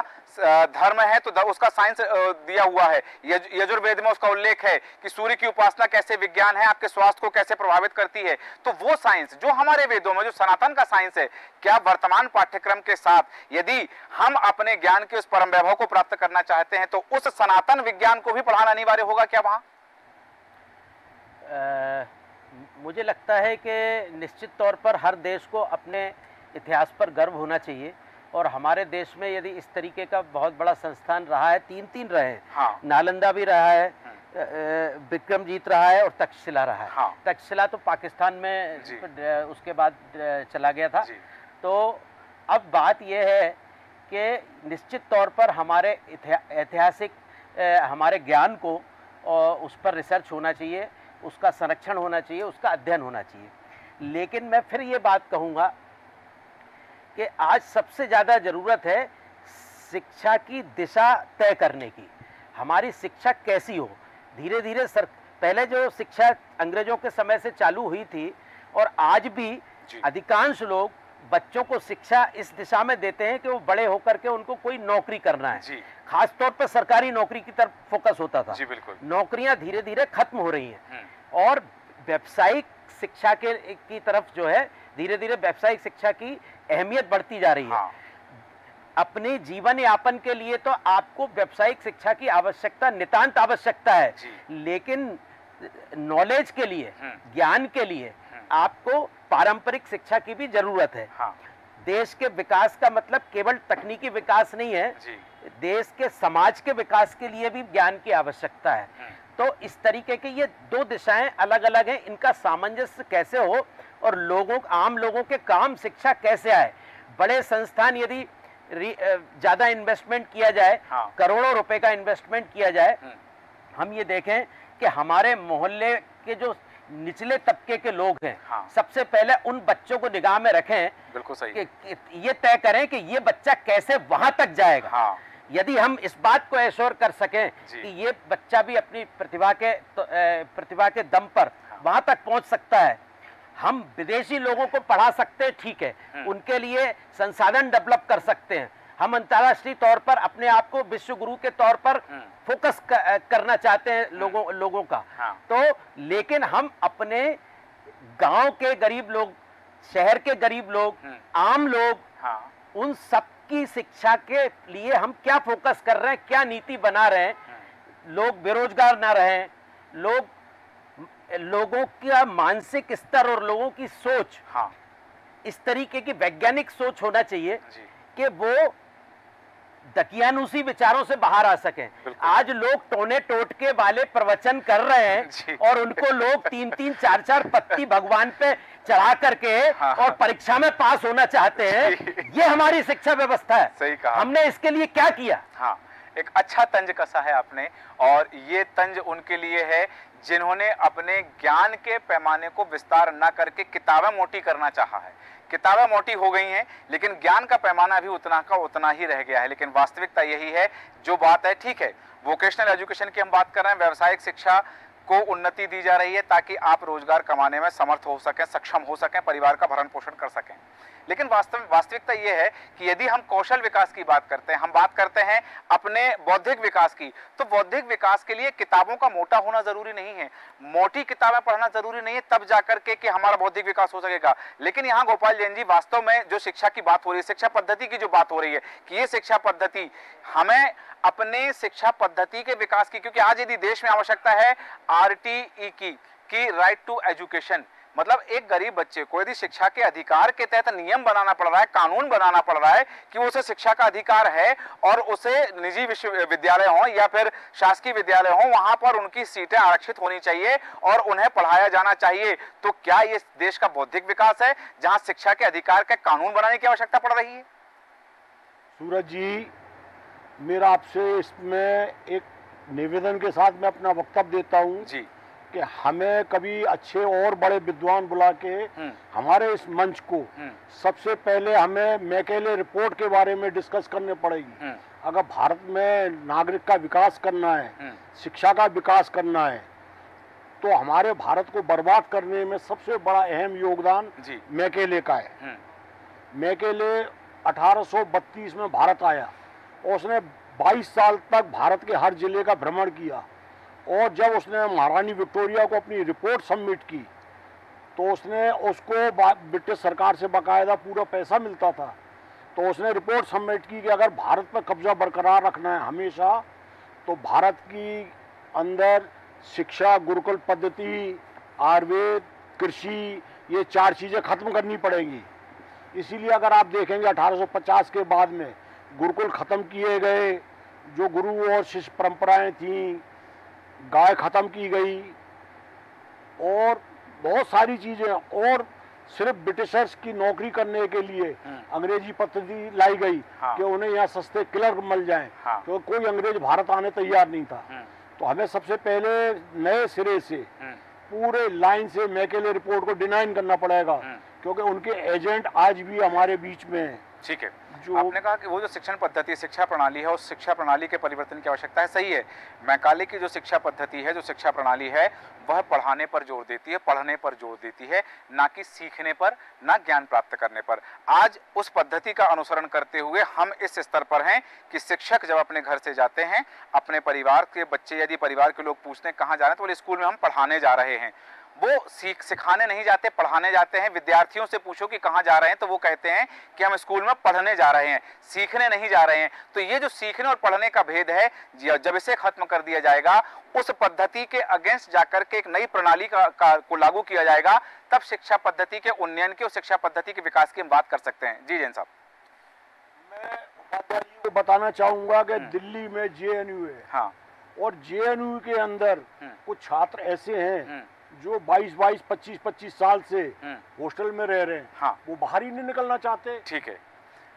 A: धर्म है तो उसका साइंस दिया हुआ है, यजुर्वेद में उसका उल्लेख है कि सूर्य की उपासना कैसे विज्ञान है, आपके स्वास्थ्य को कैसे प्रभावित करती है। तो वो साइंस जो हमारे वेदों में, जो सनातन का साइंस है, क्या वर्तमान पाठ्यक्रम के साथ यदि हम अपने ज्ञान के उस परम वैभव को प्राप्त करना चाहते हैं तो उस सनातन विज्ञान को भी पढ़ाना अनिवार्य होगा क्या वहां?
D: मुझे लगता है कि निश्चित तौर पर हर देश को अपने इतिहास पर गर्व होना चाहिए, और हमारे देश में यदि इस तरीके का बहुत बड़ा संस्थान रहा है, 3 रहे हैं, नालंदा भी रहा है, विक्रमजीत रहा है और तक्षशिला रहा है। तक्षशिला तो पाकिस्तान में उसके बाद चला गया था। तो अब बात यह है कि निश्चित तौर पर हमारे ऐतिहासिक हमारे ज्ञान को उस पर रिसर्च होना चाहिए, उसका संरक्षण होना चाहिए, उसका अध्ययन होना चाहिए। लेकिन मैं फिर ये बात कहूँगा कि आज सबसे ज़्यादा ज़रूरत है शिक्षा की दिशा तय करने की। हमारी शिक्षा कैसी हो, धीरे धीरे पहले जो शिक्षा अंग्रेज़ों के समय से चालू हुई थी, और आज भी अधिकांश लोग बच्चों को शिक्षा इस दिशा में देते हैं कि वो बड़े होकर के उनको कोई नौकरी करना है। खास तौर पर सरकारी नौकरी की तरफ फोकस होता था। नौकरियां धीरे धीरे खत्म हो रही हैं, और व्यावसायिक शिक्षा की तरफ जो है धीरे धीरे व्यावसायिक शिक्षा की अहमियत बढ़ती जा रही है। अपने जीवन यापन के लिए तो आपको व्यावसायिक शिक्षा की आवश्यकता, नितांत आवश्यकता है, लेकिन नॉलेज के लिए, ज्ञान के लिए आपको पारंपरिक शिक्षा की भी जरूरत है। देश के विकास का मतलब केवल तकनीकी विकास नहीं है, देश के समाज के विकास के लिए भी ज्ञान की आवश्यकता है। तो इस तरीके की ये 2 दिशाएं अलग अलग हैं, इनका सामंजस्य कैसे हो और आम लोगों के काम शिक्षा कैसे आए। बड़े संस्थान यदि ज्यादा इन्वेस्टमेंट किया जाए, करोड़ों रुपए का इन्वेस्टमेंट किया जाए, हम ये देखें कि हमारे मोहल्ले के जो निचले तबके के लोग हैं, सबसे पहले उन बच्चों को निगाह में रखें, बिल्कुल सही, कि ये तय करें कि ये बच्चा कैसे वहां तक जाएगा। यदि हम इस बात को एश्योर कर सकें कि ये बच्चा भी अपनी प्रतिभा के दम पर वहां तक पहुंच सकता है, हम विदेशी लोगों को पढ़ा सकते हैं, ठीक है, उनके लिए संसाधन डेवलप कर सकते हैं। हम अंतर्राष्ट्रीय तौर पर अपने आप को विश्व गुरु के तौर पर फोकस करना चाहते हैं लोगों का। तो लेकिन हम अपने गांव के गरीब लोग, शहर के गरीब लोग, आम लोग, उन सब की शिक्षा के लिए हम क्या फोकस कर रहे हैं, क्या नीति बना रहे हैं। लोग बेरोजगार ना रहें, लोगों का मानसिक स्तर और लोगों की सोच इस तरीके की वैज्ञानिक सोच होना चाहिए कि वो दकियानुसी विचारों से बाहर आ सकें। आज लोग टोने टोटके वाले प्रवचन कर रहे हैं और उनको लोग 3-3, 4-4 पत्ती भगवान पे चढ़ा करके और परीक्षा में पास होना चाहते हैं। ये हमारी शिक्षा व्यवस्था है।
A: सही कहा।
D: हमने इसके लिए क्या किया?
A: एक अच्छा तंज कसा है आपने, और ये तंज उनके लिए है जिन्होंने अपने ज्ञान के पैमाने को विस्तार न करके किताबें मोटी करना चाहा है। किताबें मोटी हो गई हैं, लेकिन ज्ञान का पैमाना भी उतना का उतना ही रह गया है। लेकिन वास्तविकता यही है, जो बात है ठीक है, वोकेशनल एजुकेशन की हम बात कर रहे हैं, व्यावसायिक शिक्षा को उन्नति दी जा रही है ताकि आप रोजगार कमाने में समर्थ हो सकें, सक्षम हो सकें, परिवार का भरण पोषण कर सकें। लेकिन वास्तविकता यह है कि यदि हम कौशल विकास की बात करते हैं, हम बात करते हैं अपने बौद्धिक विकास की, तो बौद्धिक विकास के लिए किताबों का मोटा होना जरूरी नहीं है, मोटी किताबें पढ़ना जरूरी नहीं है, तब जाकर के कि हमारा बौद्धिक विकास हो सकेगा। लेकिन यहाँ गोपाल जैन जी, वास्तव में जो शिक्षा की बात हो रही है, शिक्षा पद्धति की जो बात हो रही है कि ये शिक्षा पद्धति हमें अपने शिक्षा पद्धति के विकास की, क्योंकि आज यदि देश में आवश्यकता है RTE की राइट टू एजुकेशन, मतलब एक गरीब बच्चे को यदि शिक्षा के अधिकार के तहत नियम बनाना पड़ रहा है, कानून बनाना पड़ रहा है कि उसे शिक्षा का अधिकार है और उसे निजी विश्वविद्यालय हो या फिर शासकीय विद्यालय हो, वहां पर उनकी सीटें आरक्षित होनी चाहिए और उन्हें पढ़ाया जाना चाहिए, तो क्या ये देश का बौद्धिक विकास है जहां शिक्षा के अधिकार के कानून बनाने की आवश्यकता पड़ रही है?
E: सूरज जी, मेरा आपसे इसमें एक निवेदन के साथ मैं अपना वक्तव्य देता हूँ
A: जी
E: कि हमें कभी अच्छे और बड़े विद्वान बुला के हमारे इस मंच को सबसे पहले हमें मैकेले रिपोर्ट के बारे में डिस्कस करने पड़ेगी। अगर भारत में नागरिक का विकास करना है, शिक्षा का विकास करना है, तो हमारे भारत को बर्बाद करने में सबसे बड़ा अहम योगदान मैकेले का है। मैकेले 1832 में भारत आया और उसने 22 साल तक भारत के हर जिले का भ्रमण किया, और जब उसने महारानी विक्टोरिया को अपनी रिपोर्ट सबमिट की तो उसको ब्रिटिश सरकार से बाकायदा पूरा पैसा मिलता था, तो उसने रिपोर्ट सबमिट की कि अगर भारत पर कब्जा बरकरार रखना है हमेशा, तो भारत की अंदर शिक्षा, गुरुकुल पद्धति, आयुर्वेद, कृषि, ये 4 चीज़ें खत्म करनी पड़ेंगी। इसीलिए अगर आप देखेंगे 1850 के बाद में गुरुकुल खत्म किए गए, जो गुरु और शिष्य परंपराएं थीं, गाय खत्म की गई और बहुत सारी चीजें, और सिर्फ ब्रिटिशर्स की नौकरी करने के लिए अंग्रेजी पद्धति लाई गई कि उन्हें यहाँ सस्ते क्लर्क मिल जाएं, तो कोई अंग्रेज भारत आने तैयार नहीं था। तो हमें सबसे पहले नए सिरे से पूरे लाइन से मैकेले रिपोर्ट को डिनाइन करना पड़ेगा, क्योंकि उनके एजेंट आज भी हमारे बीच में हैं।
A: ठीक है, आपने कहा कि वो जो शिक्षण पद्धति, शिक्षा प्रणाली है, उस शिक्षा प्रणाली के परिवर्तन की आवश्यकता है। सही है, मैकाले की जो शिक्षा पद्धति है, जो शिक्षा प्रणाली है, वह पढ़ाने पर जोर देती है, पढ़ने पर जोर देती है, ना कि सीखने पर, ना ज्ञान प्राप्त करने पर। आज उस पद्धति का अनुसरण करते हुए हम इस स्तर पर हैं कि शिक्षक जब अपने घर से जाते हैं, अपने परिवार के बच्चे, यदि परिवार के लोग पूछते हैं कहाँ जा रहे हैं, तो बोले स्कूल में हम पढ़ाने जा रहे हैं। वो सिखाने नहीं जाते, पढ़ाने जाते हैं। विद्यार्थियों से पूछो कि कहाँ जा रहे हैं, तो वो कहते हैं कि हम स्कूल में पढ़ने जा रहे हैं, सीखने नहीं जा रहे हैं। तो ये जो सीखने और पढ़ने का भेद है, जब इसे खत्म कर दिया जाएगा, उस पद्धति के अगेंस्ट जाकर के एक नई प्रणाली को लागू किया जाएगा, तब शिक्षा पद्धति के उन्नयन की और शिक्षा पद्धति के विकास की हम बात कर सकते हैं। जी जैन साहब,
E: मैं उपाध्याय जी को बताना चाहूंगा कि दिल्ली में JNU है,
A: हाँ,
E: और JNU के अंदर कुछ छात्र ऐसे हैं जो 22-22, 25-25 साल से हॉस्टल में रह रहे हैं।
A: हाँ,
E: वो बाहर ही नहीं निकलना चाहते।
A: ठीक है,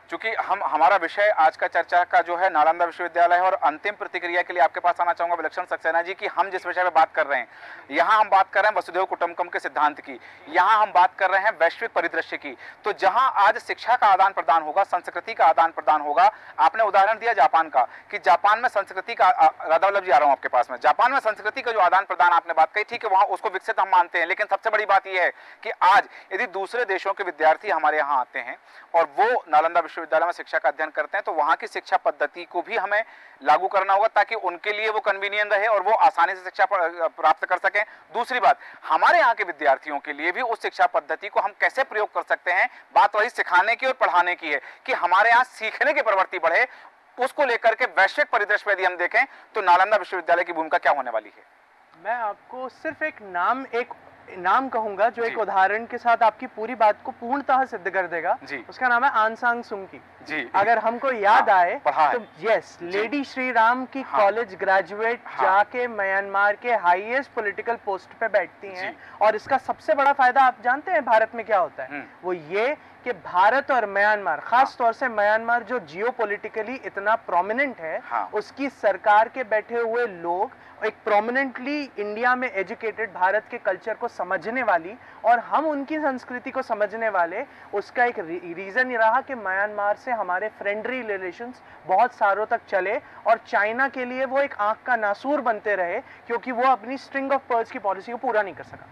A: चूंकि हमारा विषय आज का चर्चा का जो है नालंदा विश्वविद्यालय है, और अंतिम प्रतिक्रिया के लिए आपके पास आना चाहूंगा विलक्षण सक्सेना जी कि हम जिस विषय पे बात कर रहे हैं, यहाँ हम बात कर रहे हैं वसुधैव कुटुंबकम के सिद्धांत की, यहाँ हम बात कर रहे हैं वैश्विक परिदृश्य की। तो जहाँ आज शिक्षा का आदान प्रदान होगा, संस्कृति का आदान प्रदान होगा। आपने उदाहरण दिया जापान का, कि जापान में संस्कृति का, राधा वल्लभ जी आ रहा हूँ आपके पास में, जापान में संस्कृति का जो आदान प्रदान आपने बात कही, ठीक है, वहाँ उसको विकसित हम मानते हैं। लेकिन सबसे बड़ी बात यह है कि आज यदि दूसरे देशों के विद्यार्थी हमारे यहाँ आते हैं और वो नालंदा विश्वविद्यालय में शिक्षा का अध्ययन करते हैं, तो वहां की शिक्षा पद्धति को भी हमें लागू करना होगा ताकि उनके लिए वो कन्वीनियंट रहे और वो आसानी से शिक्षा प्राप्त कर सकें। दूसरी बात, हमारे यहाँ के विद्यार्थियों के लिए भी उस शिक्षा पद्धति को हम कैसे प्रयोग कर सकते हैं। बात वही सिखाने की और पढ़ाने की है कि हमारे यहाँ सीखने की प्रवृत्ति बढ़े। उसको लेकर के वैश्विक परिदृश्य यदि हम देखें तो नालंदा विश्वविद्यालय की भूमिका क्या होने वाली है?
F: मैं आपको सिर्फ एक नाम कहूंगा जो एक उदाहरण के साथ आपकी पूरी बात को पूर्णतः सिद्ध कर देगा। उसका नाम है आन सांग सुंग की।
A: जी,
F: अगर हमको याद आए तो यस, लेडी श्री राम की कॉलेज ग्रेजुएट जाके म्यांमार के हाईएस्ट पॉलिटिकल पोस्ट पे बैठती हैं, और इसका सबसे बड़ा फायदा आप जानते हैं भारत में क्या होता है? वो ये कि भारत और म्यांमार, खास तौर से म्यांमार जो जियोपॉलिटिकली इतना प्रोमिनेंट है, उसकी सरकार के बैठे हुए लोग एक प्रोमिनेंटली इंडिया में एजुकेटेड, भारत के कल्चर को समझने वाली और हम उनकी संस्कृति को समझने वाले, उसका एक रीजन ये रहा कि म्यांमार से हमारे फ्रेंडली रिलेशंस बहुत सालों तक चले, और चाइना के लिए वो एक आंख का नासूर बनते रहे क्योंकि वो अपनी स्ट्रिंग ऑफ पर्ल्स की पॉलिसी को पूरा नहीं कर सका।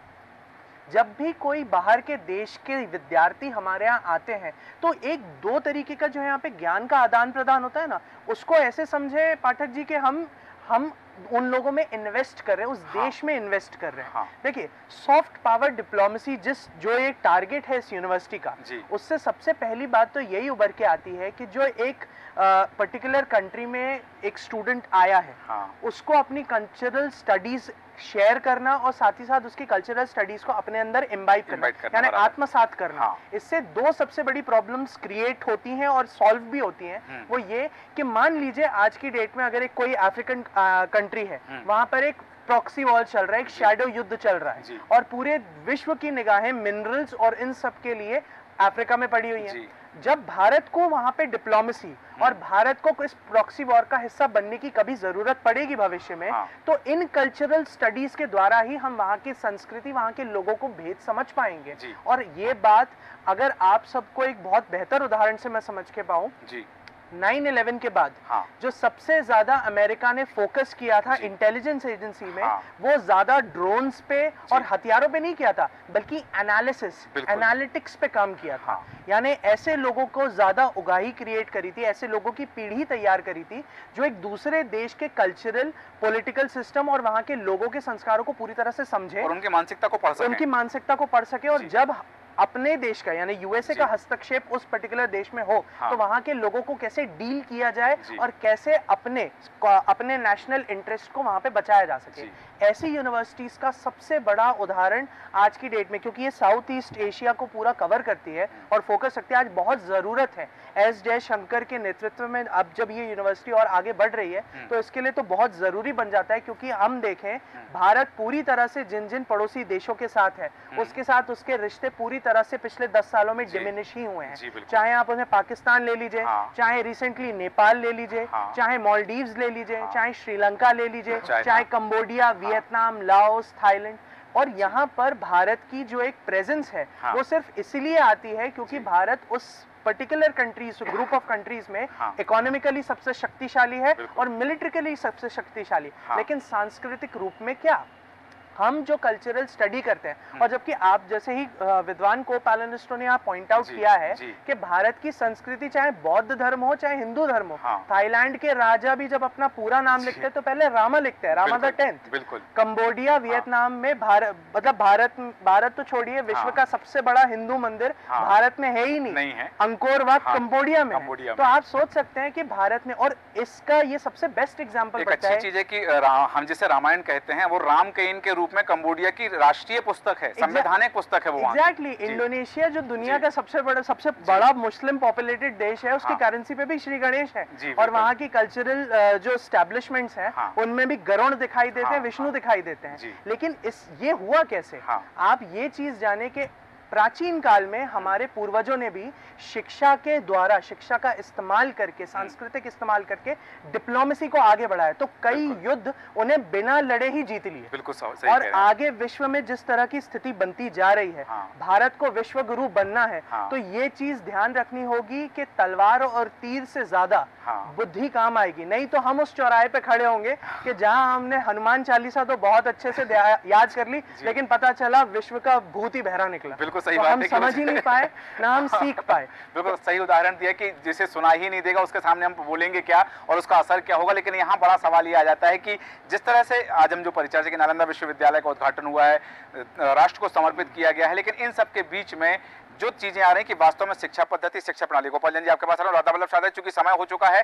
F: जब भी कोई बाहर के देश के विद्यार्थी हमारे यहाँ आते हैं तो एक दो तरीके का जो है यहाँ पे ज्ञान का आदान प्रदान होता है ना, उसको ऐसे समझे पाठक जी कि हम उन लोगों में इन्वेस्ट कर रहे हैं, उस देश में इन्वेस्ट कर रहे हैं। देखिए, सॉफ्ट पावर डिप्लोमेसी जो एक टारगेट है इस यूनिवर्सिटी का, उससे सबसे पहली बात तो यही उभर के आती है कि जो एक पर्टिकुलर कंट्री में एक स्टूडेंट आया है, उसको अपनी कल्चरल स्टडीज शेयर करना और साथ ही साथ उसकी कल्चरल स्टडीज को अपने अंदर इम्बाइब करना, यानी आत्मसात करना। इससे दो सबसे बड़ी प्रॉब्लम्स क्रिएट होती हैं और सॉल्व भी होती हैं। वो ये कि मान लीजिए आज की डेट में अगर एक कोई अफ्रीकन कंट्री है, वहां पर एक प्रॉक्सी वॉर चल रहा है, एक शैडो युद्ध चल रहा है, और पूरे विश्व की निगाहें मिनरल्स और इन सब के लिए अफ्रीका में पड़ी हुई है। जब भारत को वहां पे डिप्लोमेसी और भारत को इस प्रॉक्सी वॉर का हिस्सा बनने की कभी जरूरत पड़ेगी भविष्य में, तो इन कल्चरल स्टडीज के द्वारा ही हम वहां की संस्कृति, वहां के लोगों को भेद समझ पाएंगे। और ये बात अगर आप सबको एक बहुत बेहतर उदाहरण से मैं समझ के पाऊं, 9/11 के बाद जो सबसे ज्यादा अमेरिका ने फोकस किया था इंटेलिजेंस एजेंसी में, वो ज्यादा ड्रोन्स पे और हथियारों पे नहीं किया था, बल्कि एनालिटिक्स पे काम किया था। यानी ऐसे लोगों को ज्यादा उगाही क्रिएट करी थी, ऐसे लोगों की पीढ़ी तैयार करी थी जो एक दूसरे देश के कल्चरल, पॉलिटिकल सिस्टम और वहां के लोगों के संस्कारों को पूरी तरह से समझे
A: और उनकी मानसिकता को पढ़ सके।
F: और जब अपने देश का यानी यूएसए का हस्तक्षेप उस पर्टिकुलर देश में हो, तो वहां के लोगों को कैसे डील किया जाए और कैसे अपने नेशनल इंटरेस्ट को वहां पे बचाया जा सके। ऐसी यूनिवर्सिटीज का सबसे बड़ा उदाहरण आज की डेट में, क्योंकि ये साउथ ईस्ट एशिया को पूरा कवर करती है और फोकस रखती है, आज बहुत जरूरत है। एस जयशंकर के नेतृत्व में अब जब ये यूनिवर्सिटी और आगे बढ़ रही है, तो इसके लिए तो बहुत जरूरी बन जाता है, क्योंकि हम देखें भारत पूरी तरह से जिन जिन पड़ोसी देशों के साथ है, उसके साथ उसके रिश्ते पूरी तरह से पिछले 10 सालों में डिमिनिश ही हुए हैं। चाहे आप उन्हें पाकिस्तान ले लीजिए, चाहे रिसेंटली नेपाल ले लीजिए, चाहे मालदीव्स ले लीजिए, चाहे श्रीलंका ले लीजिए, चाहे कंबोडिया, वियतनाम, लाओस, थाईलैंड। और यहाँ पर भारत की जो एक प्रेजेंस है, वो सिर्फ इसलिए आती है क्योंकि भारत उस particular countries, group of countries में इकोनॉमिकली सबसे शक्तिशाली है और मिलिट्रिकली सबसे शक्तिशाली, लेकिन सांस्कृतिक रूप में क्या? हम जो कल्चरल स्टडी करते हैं, और जबकि आप जैसे ही विद्वान को पैलेनिस्टों ने यहाँ पॉइंट आउट किया है कि भारत की संस्कृति चाहे बौद्ध धर्म हो चाहे हिंदू धर्म हो, थाईलैंड के राजा भी जब अपना पूरा नाम लिखते हैं तो पहले रामा लिखते हैं, Rama the 10th। Cambodia, Vietnam में भारत तो छोड़िए, विश्व का सबसे बड़ा हिंदू मंदिर भारत में है ही नहीं है, अंकोर वाट कंबोडिया में। तो आप सोच सकते हैं कि भारत में, और इसका ये सबसे बेस्ट एग्जाम्पल
A: पड़ता है। अच्छी चीज है कि हम जिसे रामायण कहते हैं, वो राम कयन के में कंबोडिया की राष्ट्रीय पुस्तक है, संवैधानिक पुस्तक है वो।
F: एग्जैक्टली। इंडोनेशिया जो दुनिया का सबसे बड़ा मुस्लिम पॉपुलेटेड देश है, उसकी करेंसी पे भी श्री गणेश है, और वहाँ की कल्चरल जो एस्टेब्लिशमेंट्स हैं, उनमें भी गरुड़ दिखाई देते हैं, विष्णु दिखाई देते हैं। लेकिन ये हुआ कैसे? आप ये चीज जाने के प्राचीन काल में हमारे पूर्वजों ने भी शिक्षा के द्वारा, शिक्षा का इस्तेमाल करके, सांस्कृतिक इस्तेमाल करके डिप्लोमेसी को आगे बढ़ाया, तो कई युद्ध उन्हें बिना लड़े ही जीत लिए।
A: बिल्कुल सही।
F: और आगे विश्व में जिस तरह की स्थिति बनती जा रही है, भारत को विश्व गुरु बनना है, तो ये चीज ध्यान रखनी होगी कि तलवार और तीर से ज्यादा बुद्धि काम आएगी। नहीं तो हम उस चौराहे पे खड़े होंगे कि जहां हमने हनुमान चालीसा तो बहुत अच्छे से याद कर ली, लेकिन पता चला विश्व का भूत ही बहरा निकला।
A: सही बात
F: हम समझ ही नहीं पाए, ना हम सीख पाए।
A: बिल्कुल सही उदाहरण दिया कि जिसे सुना ही नहीं देगा उसके सामने हम बोलेंगे क्या और उसका असर क्या होगा। लेकिन यहाँ बड़ा सवाल ये आ जाता है कि जिस तरह से आज हम जो परिचर्चा की नालंदा विश्वविद्यालय का उद्घाटन हुआ है, राष्ट्र को समर्पित किया गया है, लेकिन इन सब के बीच में जो चीजें आ रही हैं कि वास्तव में शिक्षा पद्धति, शिक्षा प्रणाली, गोपाल जी आपके पास आ रहा हूं। राधा वल्लभ शारदा, चूंकि समय हो चुका है,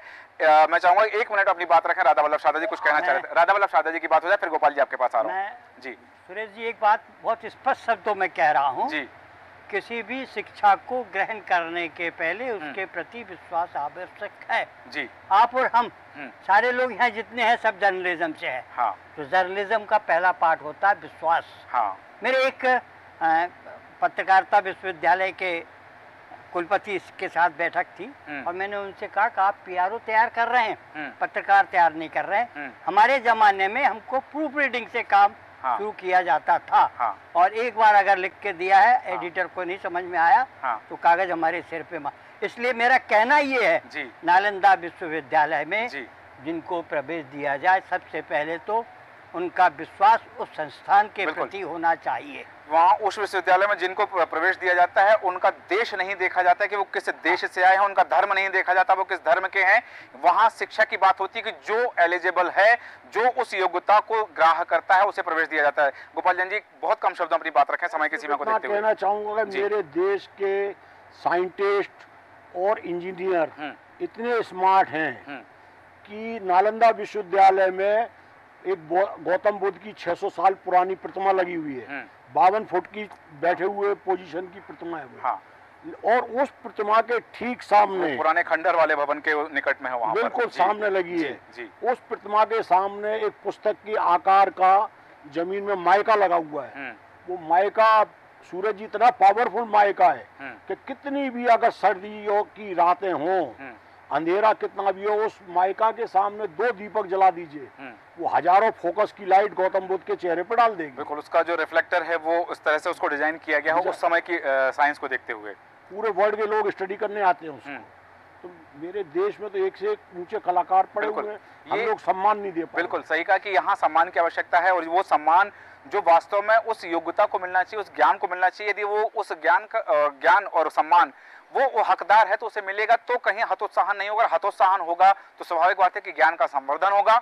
A: मैं चाहूंगा 1 मिनट अपनी बात रखें। राधा वल्लभ शारदा जी कुछ कहना चाह रहे थे। राधा वल्लभ शारदा जी की बात हो जाए, फिर गोपाल जी आपके पास आ रहा हूँ। जी
B: सुरेश जी, एक बात बहुत स्पष्ट शब्दों में कह रहा हूँ
A: जी,
B: किसी भी शिक्षा को ग्रहण करने के पहले उसके प्रति विश्वास आवश्यक है। जी। आप और हम सारे लोग यहाँ जितने हैं सब जर्नलिज्म से है। हाँ। तो जर्नलिज्म का पहला पार्ट होता है विश्वास। हाँ। मेरे एक पत्रकारिता विश्वविद्यालय के कुलपति के साथ बैठक थी और मैंने उनसे कहा कि आप पीआरओ तैयार कर रहे हैं, पत्रकार तैयार नहीं कर रहे हैं। हमारे जमाने में हमको प्रूफ रीडिंग से काम शुरू किया जाता था और एक बार अगर लिख के दिया है एडिटर को नहीं समझ में आया तो कागज हमारे सिर पे इसलिए मेरा कहना ये है नालंदा विश्वविद्यालय में जिनको प्रवेश दिया जाए सबसे पहले तो उनका विश्वास उस संस्थान के प्रति होना चाहिए।
A: वहाँ उस विश्वविद्यालय में जिनको प्रवेश दिया जाता है उनका देश नहीं देखा जाता है कि वो किस देश से आए हैं, उनका धर्म नहीं देखा जाता वो किस धर्म के हैं। वहाँ शिक्षा की बात होती है कि जो एलिजिबल है, जो उस योग्यता को ग्राह्य करता है उसे प्रवेश दिया जाता है। गोपाल जैन जी बहुत कम शब्दों में अपनी बात रखें, समय की सीमा को देखते हुए।
E: कहना चाहूंगा कि मेरे देश के साइंटिस्ट और इंजीनियर इतने स्मार्ट हैं कि नालंदा विश्वविद्यालय में एक गौतम बुद्ध की 600 साल पुरानी प्रतिमा लगी हुई है, 52 फुट की बैठे हुए पोजीशन की प्रतिमा है वो। हाँ। और उस प्रतिमा के ठीक सामने
A: पुराने खंडर वाले भवन के निकट में है, वहाँ
E: बिल्कुल सामने लगी है। उस प्रतिमा के सामने एक पुस्तक की आकार का जमीन में माइका लगा हुआ है। वो माइका सूरज जी इतना पावरफुल माइका है कि कितनी भी अगर सर्दियों की रातें हों, अंधेरा कितना भी हो, उस माइका के सामने 2 दीपक जला दीजिए, वो हजारों फोकस की लाइट गौतम बुद्ध के चेहरे पर डाल देगी।
A: बिल्कुल, उसका जो रिफ्लेक्टर है वो इस तरह से उसको डिजाइन किया गया है उस समय की साइंस को देखते हुए।
E: पूरे वर्ल्ड के लोग स्टडी करने आते हैं उसको। तो मेरे देश में तो एक से एक ऊंचे कलाकार पड़े हुए हैं, हम लोग सम्मान नहीं दे पाए।
A: बिल्कुल सही कहा कि यहाँ सम्मान की आवश्यकता है और वो सम्मान जो वास्तव में उस योग्यता को मिलना चाहिए, उस ज्ञान को मिलना चाहिए। यदि वो उस ज्ञान और सम्मान वो हकदार है तो उसे मिलेगा, तो कहीं हतोत्साहन नहीं होगा। हतोत्साहन होगा तो स्वाभाविक बात है कि ज्ञान का संवर्धन होगा,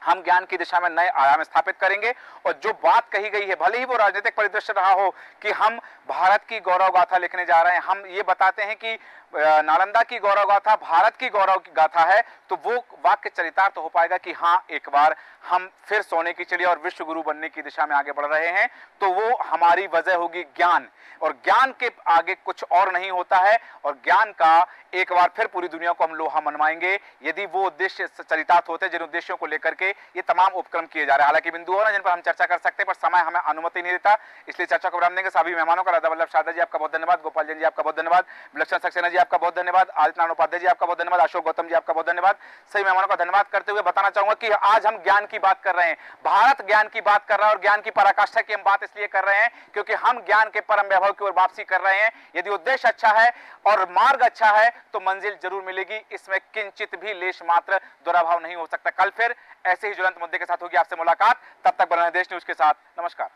A: हम ज्ञान की दिशा में नए आयाम स्थापित करेंगे। और जो बात कही गई है, भले ही वो राजनीतिक परिदृश्य रहा हो कि हम भारत की गौरव गाथा लिखने जा रहे हैं, हम ये बताते हैं कि नालंदा की गौरव गाथा भारत की गौरव की गाथा है, तो वो वाक्य चरितार्थ तो हो पाएगा कि हाँ एक बार हम फिर सोने की चिड़िया और विश्व गुरु बनने की दिशा में आगे बढ़ रहे हैं। तो वो हमारी वजह होगी ज्ञान, और ज्ञान के आगे कुछ और नहीं होता है। और ज्ञान का एक बार फिर पूरी दुनिया को हम लोहा मनवाएंगे यदि वो उद्देश्य चरितार्थ होते जिन उद्देश्यों को लेकर के ये तमाम उपक्रम किए जा रहे हैं। हालांकि बिंदु हो ना जिन पर हम चर्चा कर सकते हैं, पर समय हमें अनुमति नहीं देता, इसलिए चर्चा को विराम देंगे। सभी मेहमानों का राधा वल्लभ शारदा जी आपका बहुत धन्यवाद, गोपाल जैन जी आपका बहुत धन्यवाद, विलक्षण सक्सेना जी आपका बहुत धन्यवाद, आदित्य नारायण उपाध्याय जी आपका बहुत धन्यवाद, अशोक गौतम जी आपका बहुत धन्यवाद। सही मेहमानों का धन्यवाद करते हुए बताना चाहूंगा कि आज हम ज्ञान की बात कर रहे हैं, भारत ज्ञान की बात कर रहा है और ज्ञान की पराकाष्ठा की हम बात इसलिए कर रहे हैं क्योंकि हम ज्ञान के परम वैभव की ओर वापसी कर रहे हैं। यदि उद्देश्य अच्छा है और मार्ग अच्छा है तो मंजिल जरूर मिलेगी, इसमें किंचित भी लेश मात्र दुराभाव नहीं हो सकता। कल फिर ऐसे ही ज्वलंत मुद्दे के साथ होगी आपसे मुलाकात, तब तक बने रहें देश न्यूज के साथ। नमस्कार।